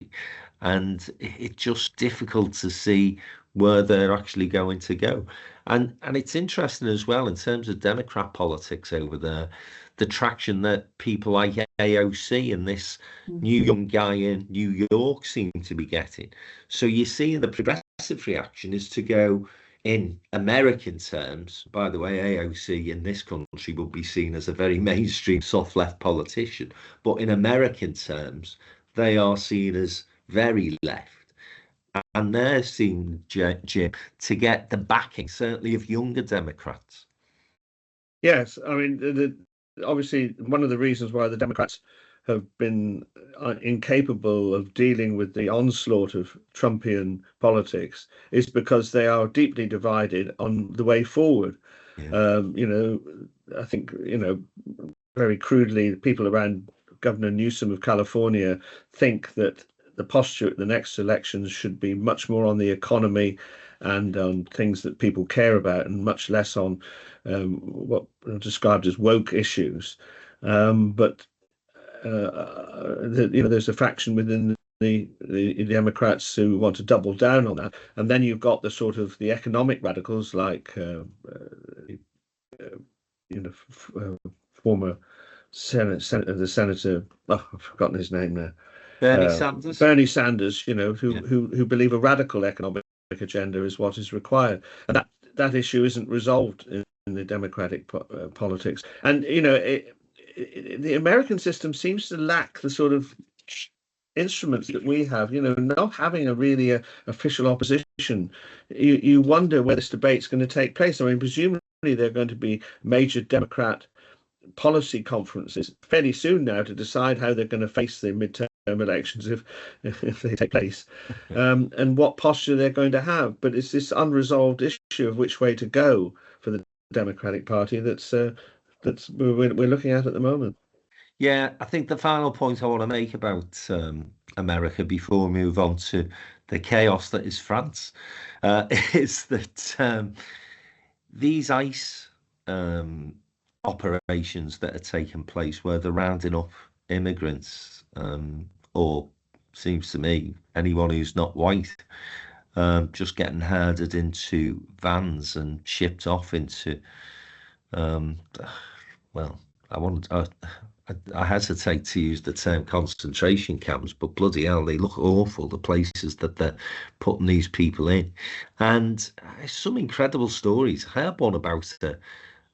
And it's just difficult to see where they're actually going to go. And it's interesting as well in terms of Democrat politics over there, the traction that people like AOC and this new young guy in New York seem to be getting. So you see the progressive reaction is to go, in American terms, by the way, AOC in this country would be seen as a very mainstream soft left politician, but in American terms, they are seen as very left. And they're seen, Jim, to get the backing, certainly of younger Democrats. Yes, I mean, obviously, one of the reasons why the Democrats have been incapable of dealing with the onslaught of Trumpian politics is because they are deeply divided on the way forward. Yeah. I think, very crudely, people around Governor Newsom of California think that the posture at the next elections should be much more on the economy and on things that people care about, and much less on what are described as woke issues. But there's a faction within the Democrats who want to double down on that, and then you've got the sort of the economic radicals like former senator, I've forgotten his name now. Bernie Sanders, who believe a radical economic agenda is what is required, and that issue isn't resolved in the Democratic politics. And the American system seems to lack the sort of instruments that we have. Not having a official opposition, you wonder where this debate's going to take place. I mean, presumably there are going to be major Democrat policy conferences fairly soon now to decide how they're going to face the midterm elections if they take place, and what posture they're going to have. But it's this unresolved issue of which way to go for the Democratic Party that's we're looking at the moment. Yeah, I think the final point I want to make about America before we move on to the chaos that is France is that these ICE operations that are taking place where they're rounding up immigrants, or seems to me anyone who's not white, just getting herded into vans and shipped off into I hesitate to use the term concentration camps, but bloody hell, they look awful, the places that they're putting these people in. And some incredible stories. I heard one about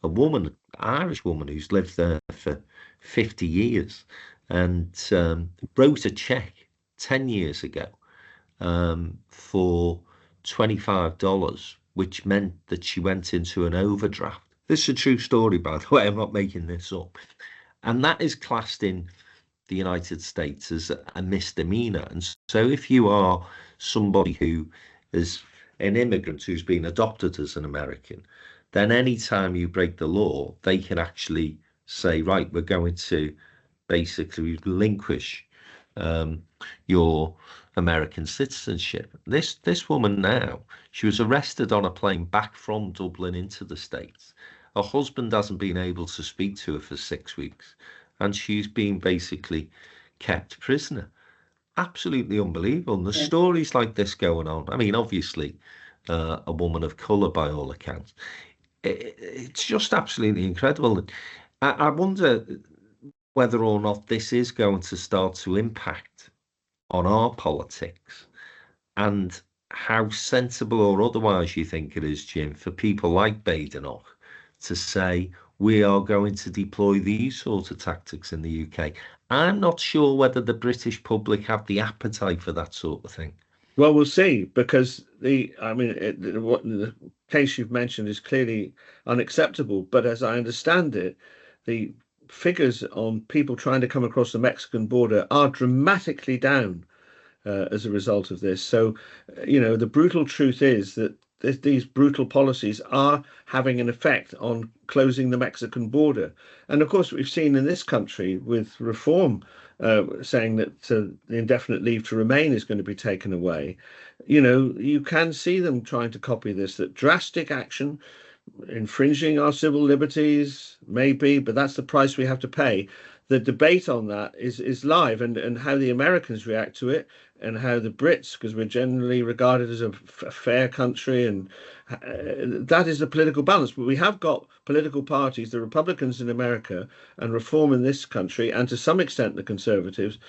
a woman, Irish woman, who's lived there for 50 years and wrote a check 10 years ago for $25, which meant that she went into an overdraft. This is a true story, by the way. I'm not making this up. And that is classed in the United States as a misdemeanor. And so if you are somebody who is an immigrant who's been adopted as an American, then anytime you break the law, they can actually say, right, we're going to basically relinquish your American citizenship. This woman now, she was arrested on a plane back from Dublin into the States. Her husband hasn't been able to speak to her for 6 weeks, and she's been basically kept prisoner. Absolutely unbelievable. And there's stories like this going on. I mean, obviously, a woman of colour by all accounts. It's just absolutely incredible. I wonder whether or not this is going to start to impact on our politics, and how sensible or otherwise you think it is, Jim, for people like Badenoch to say we are going to deploy these sort of tactics in the UK. I'm not sure whether the British public have the appetite for that sort of thing. Well, we'll see, because the case you've mentioned is clearly unacceptable. But as I understand it, the figures on people trying to come across the Mexican border are dramatically down as a result of this. So, the brutal truth is that these brutal policies are having an effect on closing the Mexican border. And of course, we've seen in this country with reform saying that the indefinite leave to remain is going to be taken away. You can see them trying to copy this, that drastic action, infringing our civil liberties, maybe, but that's the price we have to pay. The debate on that is live, and how the Americans react to it, and how the Brits, because we're generally regarded as a fair country, and that is the political balance. But we have got political parties, the Republicans in America and Reform in this country, and to some extent the Conservatives,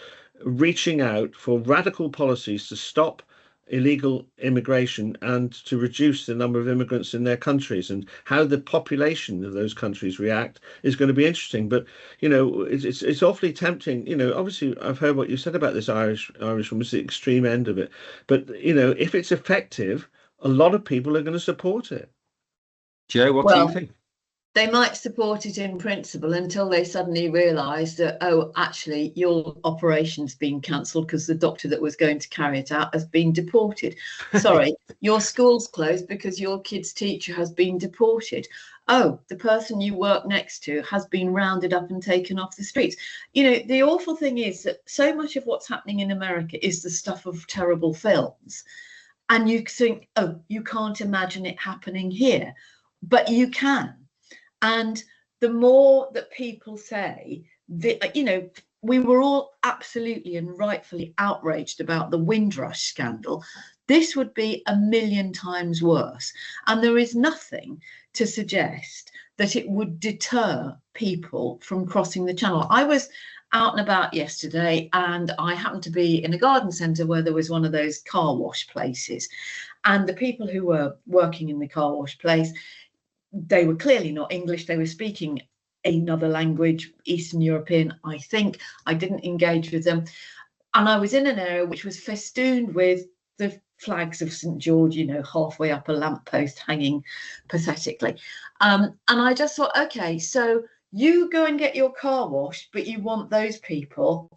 reaching out for radical policies to stop illegal immigration and to reduce the number of immigrants in their countries. And how the population of those countries react is going to be interesting. But it's awfully tempting. Obviously I've heard what you said about this Irish woman, it's the extreme end of it. But if it's effective, a lot of people are going to support it. Joe, what do you think? They might support it in principle until they suddenly realise that, oh, actually, your operation's been cancelled because the doctor that was going to carry it out has been deported. Sorry, your school's closed because your kid's teacher has been deported. Oh, the person you work next to has been rounded up and taken off the streets. The awful thing is that so much of what's happening in America is the stuff of terrible films. And you think, oh, you can't imagine it happening here, but you can. And the more that people say that, you know, we were all absolutely and rightfully outraged about the Windrush scandal. This would be a million times worse. And there is nothing to suggest that it would deter people from crossing the channel. I was out and about yesterday, and I happened to be in a garden centre where there was one of those car wash places. And the people who were working in the car wash place, they were clearly not English. They were speaking another language, Eastern European, I think. I didn't engage with them. And I was in an area which was festooned with the flags of St. George, you know, halfway up a lamppost hanging pathetically. And I just thought, okay, so you go and get your car washed, but you want those people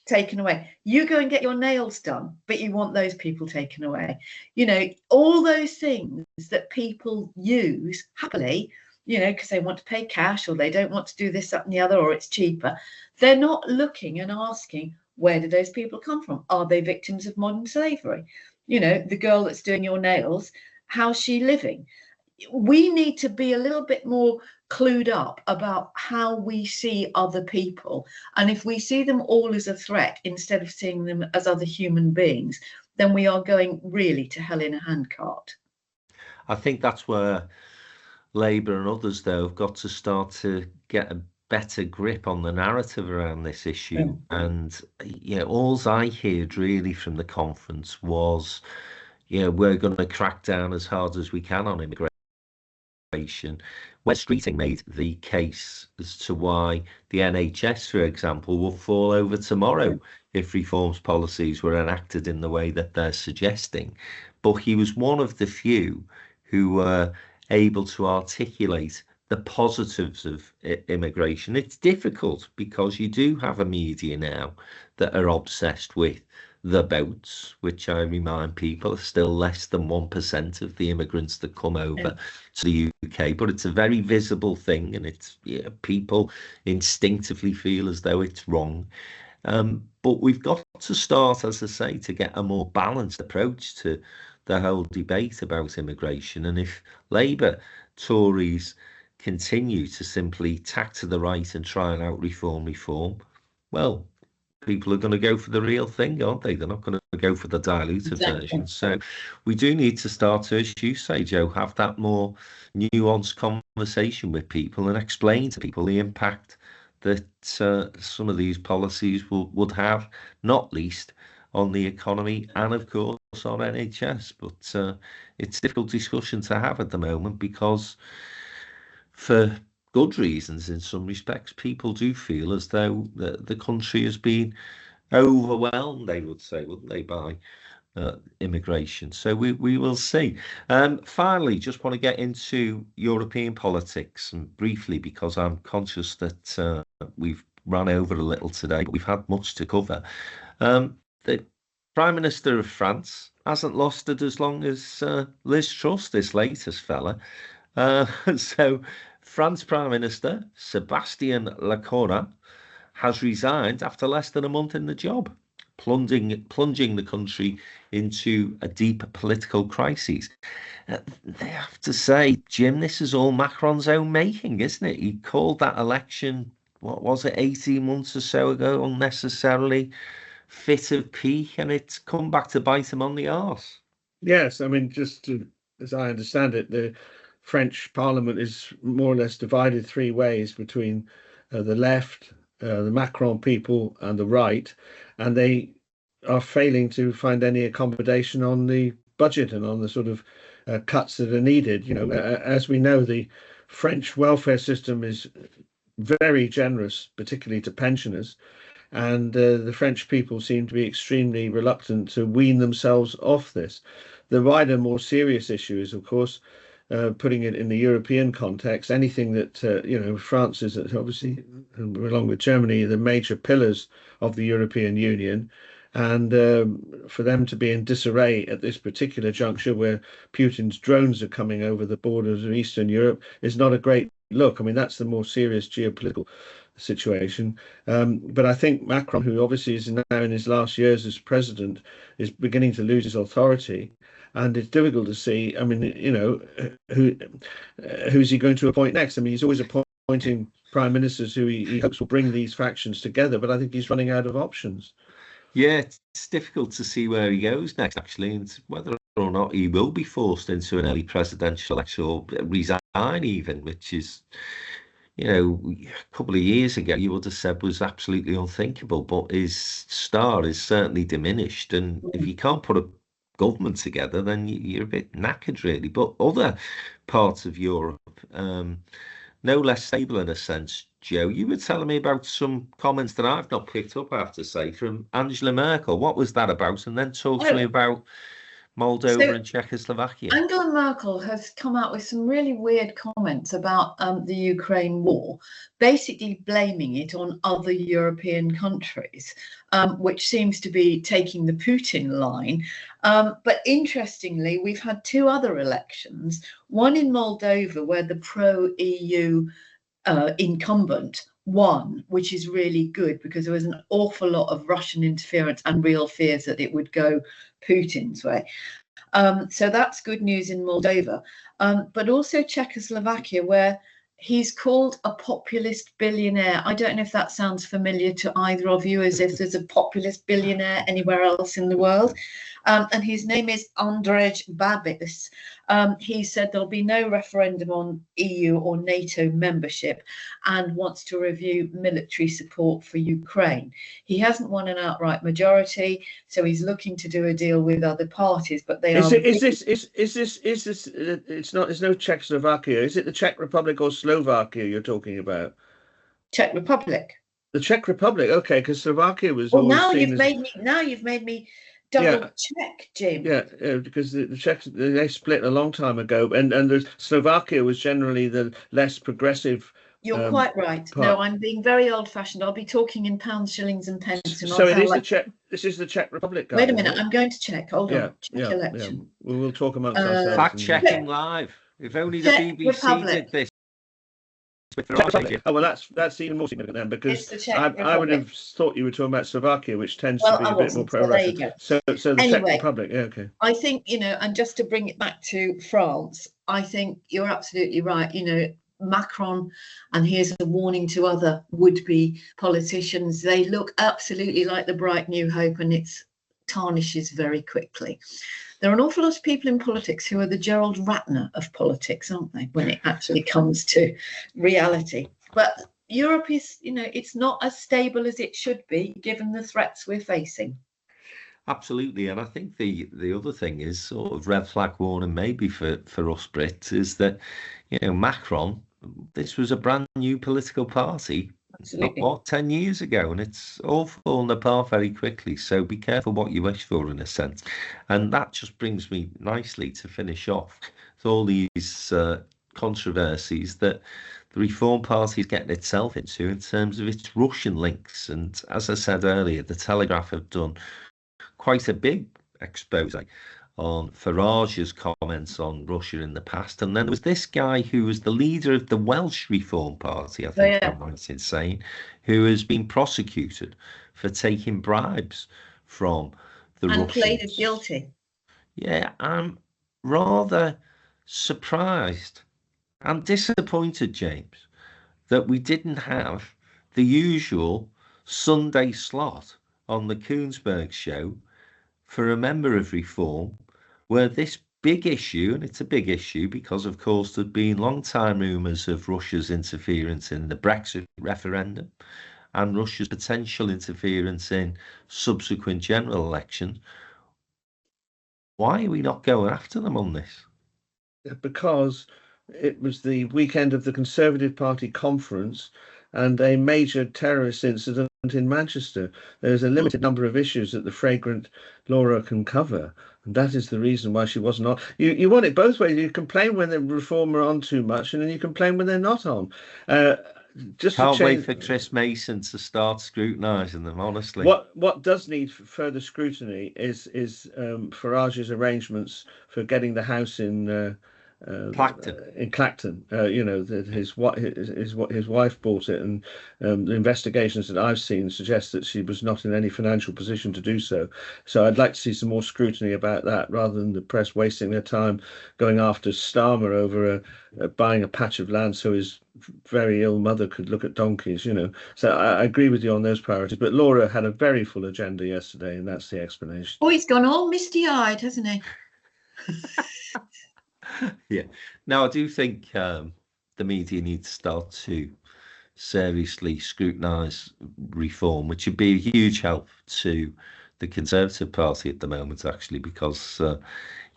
taken away. You go and get your nails done, but you want those people taken away. You know, all those things that people use happily, you know, because they want to pay cash, or they don't want to do this, that, and the other, or it's cheaper. They're not looking and asking, where do those people come from? Are they victims of modern slavery? You know, the girl that's doing your nails, how's she living? We need to be a little bit more clued up about how we see other people. And if we see them all as a threat instead of seeing them as other human beings, then we are going really to hell in a handcart. I think that's where Labour and others, though, have got to start to get a better grip on the narrative around this issue. And all I heard really from the conference was, we're going to crack down as hard as we can on immigration. Wes Streeting made the case as to why the NHS, for example, will fall over tomorrow if reforms policies were enacted in the way that they're suggesting. But he was one of the few who were able to articulate the positives of immigration. It's difficult because you do have a media now that are obsessed with the boats, which I remind people are still less than 1% of the immigrants that come over to the UK, but it's a very visible thing, and it's people instinctively feel as though it's wrong. But we've got to start, as I say, to get a more balanced approach to the whole debate about immigration. And if Labour, Tories continue to simply tack to the right and try and out-reform, well, people are going to go for the real thing, aren't they? They're not going to go for the diluted version. So we do need to start to, as you say, Joe, have that more nuanced conversation with people and explain to people the impact that some of these policies would have, not least on the economy and, of course, on NHS. But it's a difficult discussion to have at the moment because, for good reasons in some respects, people do feel as though the country has been overwhelmed, they would say, wouldn't they, by immigration. So we will see. Finally, just want to get into European politics, and briefly, because I'm conscious that we've run over a little today, but we've had much to cover. The Prime Minister of France hasn't lost it as long as Liz Truss, this latest fella. So France Prime Minister Sébastien Lecornu has resigned after less than a month in the job, plunging the country into a deep political crisis. They have to say, Jim, this is all Macron's own making, isn't it? He called that election, what was it, 18 months or so ago, unnecessarily fit of peak, and it's come back to bite him on the arse. Yes, I mean, as I understand it, the French Parliament is more or less divided three ways between the left, the Macron people, and the right, and they are failing to find any accommodation on the budget and on the sort of cuts that are needed. As we know, the French welfare system is very generous, particularly to pensioners, and the French people seem to be extremely reluctant to wean themselves off this. The wider, more serious issue is, of course, putting it in the European context, anything that, France is obviously, along with Germany, the major pillars of the European Union. And for them to be in disarray at this particular juncture where Putin's drones are coming over the borders of Eastern Europe is not a great look. I mean, that's the more serious geopolitical situation. But I think Macron, who obviously is now in his last years as president, is beginning to lose his authority. and it's difficult to see. I mean, you know, who's he going to appoint next? I mean, he's always appointing prime ministers who he hopes will bring these factions together, but I think he's running out of options. Yeah, it's difficult to see where he goes next, actually, and whether or not he will be forced into an early presidential election or resign even, which is, you know, a couple of years ago you would have said was absolutely unthinkable, but his star is certainly diminished, and if you can't put a government together, then you're a bit knackered, really. But other parts of Europe, no less stable in a sense. Joe, you were telling me about some comments that I've not picked up, I have to say, from Angela Merkel. What was that about? And then talk to me about Moldova and Czechoslovakia. Angela Merkel has come out with some really weird comments about the Ukraine war, basically blaming it on other European countries, which seems to be taking the Putin line. But interestingly, we've had two other elections, one in Moldova where the pro-EU incumbent won, which is really good because there was an awful lot of Russian interference and real fears that it would go Putin's way. So that's good news in Moldova, but also Czechoslovakia, where he's called a populist billionaire. I don't know if that sounds familiar to either of you, as if there's a populist billionaire anywhere else in the world. And his name is Andrej Babis. He said there'll be no referendum on EU or NATO membership and wants to review military support for Ukraine. He hasn't won an outright majority, so he's looking to do a deal with other parties. But they are. Is this? It's not. There's no Czechoslovakia. Is it the Czech Republic or Slovakia you're talking about? Czech Republic. The Czech Republic. Okay, because Slovakia was. Well, now you've made me. Double check, Jim. Yeah, because the Czechs, they split a long time ago, and the Slovakia was generally the less progressive. You're quite right. Part. No, I'm being very old-fashioned. I'll be talking in pounds, shillings, and pence. And so it is the Czech. This is the Czech Republic. Wait a minute, I'm going to check. Hold on. Czech election. Yeah. We'll talk amongst ourselves. Fact checking live. If only the BBC Republic. did this. Oh, well, that's even more significant then, because I would have thought you were talking about Slovakia, which tends to be a bit more pro-Russian. So the Czech Republic, okay. I think, and just to bring it back to France, I think you're absolutely right. Macron, and here's a warning to other would-be politicians, they look absolutely like the bright new hope, and it tarnishes very quickly. There are an awful lot of people in politics who are the Gerald Ratner of politics, aren't they, when it actually comes to reality. But Europe is, it's not as stable as it should be, given the threats we're facing. Absolutely. And I think the other thing is sort of red flag warning maybe for us Brits is that, Macron, this was a brand new political party. Absolutely. 10 years ago, and it's all fallen apart very quickly, so be careful what you wish for, in a sense. And that just brings me nicely to finish off with all these controversies that the Reform Party is getting itself into in terms of its Russian links. And as I said earlier, the Telegraph have done quite a big expose on Farage's comments on Russia in the past. And then there was this guy who was the leader of the Welsh Reform Party, I think I'm right in saying, who has been prosecuted for taking bribes from the Russians. And pleaded guilty. Yeah, I'm rather surprised and disappointed, James, that we didn't have the usual Sunday slot on the Koonsberg show for a member of Reform, where this big issue, and it's a big issue because, of course, there'd been long-time rumours of Russia's interference in the Brexit referendum and Russia's potential interference in subsequent general elections. Why are we not going after them on this? Because it was the weekend of the Conservative Party conference and a major terrorist incident in Manchester. There's a limited number of issues that the fragrant Laura can cover, and that is the reason why she wasn't on. You want it both ways. You complain when the Reform are on too much, and then you complain when they're not on. Can't wait for Chris Mason to start scrutinising them, honestly. What does need further scrutiny is Farage's arrangements for getting the House in in Clacton. That his wife bought it, and the investigations that I've seen suggest that she was not in any financial position to do so. So I'd like to see some more scrutiny about that, rather than the press wasting their time going after Starmer over buying a patch of land so his very ill mother could look at donkeys. So I agree with you on those priorities. But Laura had a very full agenda yesterday, and that's the explanation. Oh, he's gone all misty-eyed, hasn't he? Yeah. Now, I do think the media need to start to seriously scrutinise reform, which would be a huge help to the Conservative Party at the moment, actually, because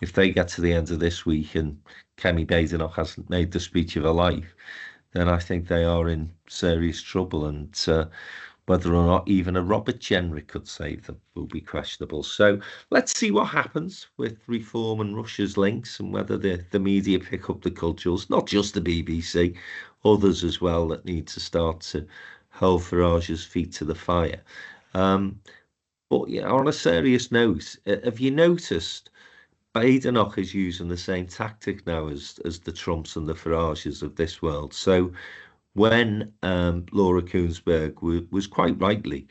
if they get to the end of this week and Kemi Badenoch hasn't made the speech of her life, then I think they are in serious trouble, and whether or not even a Robert Jenrick could save them will be questionable. So let's see what happens with reform and Russia's links, and whether the media pick up the cudgels, not just the BBC, others as well, that need to start to hold Farage's feet to the fire. But yeah, on a serious note, have you noticed Badenoch is using the same tactic now as the Trumps and the Farages of this world? So when Laura Kuenssberg was quite rightly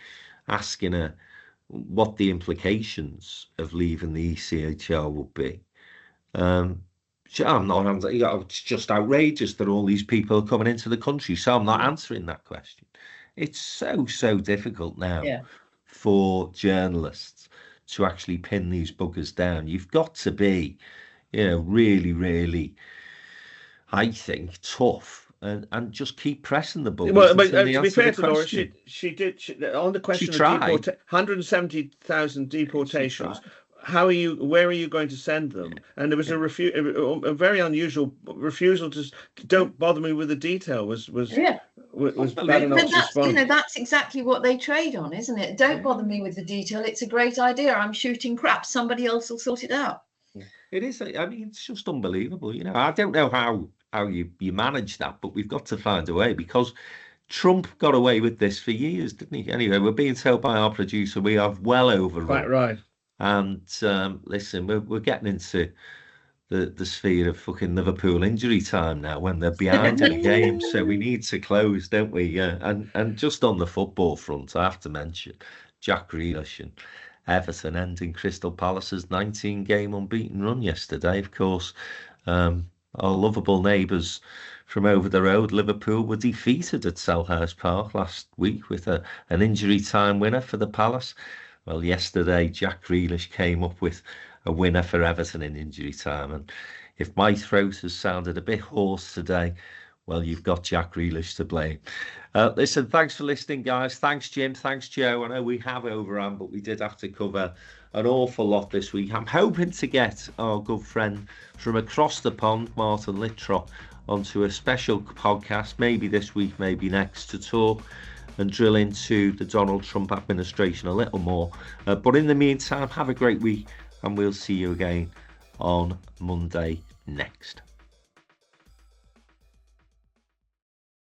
asking her what the implications of leaving the ECHR would be, it's just outrageous that all these people are coming into the country, so I'm not answering that question. It's so difficult now for journalists to actually pin these buggers down. You've got to be, really, I think, tough. And just keep pressing the buttons. Well, but to be fair to Laura, she did on the question of 170,000 deportations. Where are you going to send them? And there was a very unusual refusal to don't bother me with the detail. Was Badenoch's response. That's exactly what they trade on, isn't it? Don't bother me with the detail. It's a great idea. I'm shooting crap. Somebody else will sort it out. It is. I mean, it's just unbelievable. I don't know how you manage that, but we've got to find a way, because Trump got away with this for years, didn't he? Anyway, we're being told by our producer we have well overrun. Quite right. And listen, we're getting into the sphere of fucking Liverpool injury time now, when they're behind in the game. So we need to close, don't we? Yeah. And just on the football front, I have to mention Jack Grealish and Everton ending Crystal Palace's 19-game unbeaten run yesterday. Of course, our lovable neighbours from over the road, Liverpool, were defeated at Selhurst Park last week with an injury time winner for the Palace. Well, yesterday, Jack Grealish came up with a winner for Everton in injury time. And if my throat has sounded a bit hoarse today, well, you've got Jack Grealish to blame. Listen, thanks for listening, guys. Thanks, Jim. Thanks, Joe. I know we have overrun, but we did have to cover an awful lot this week. I'm hoping to get our good friend from across the pond, Martin Littrow, onto a special podcast, maybe this week, maybe next, to talk and drill into the Donald Trump administration a little more. But in the meantime, have a great week, and we'll see you again on Monday next.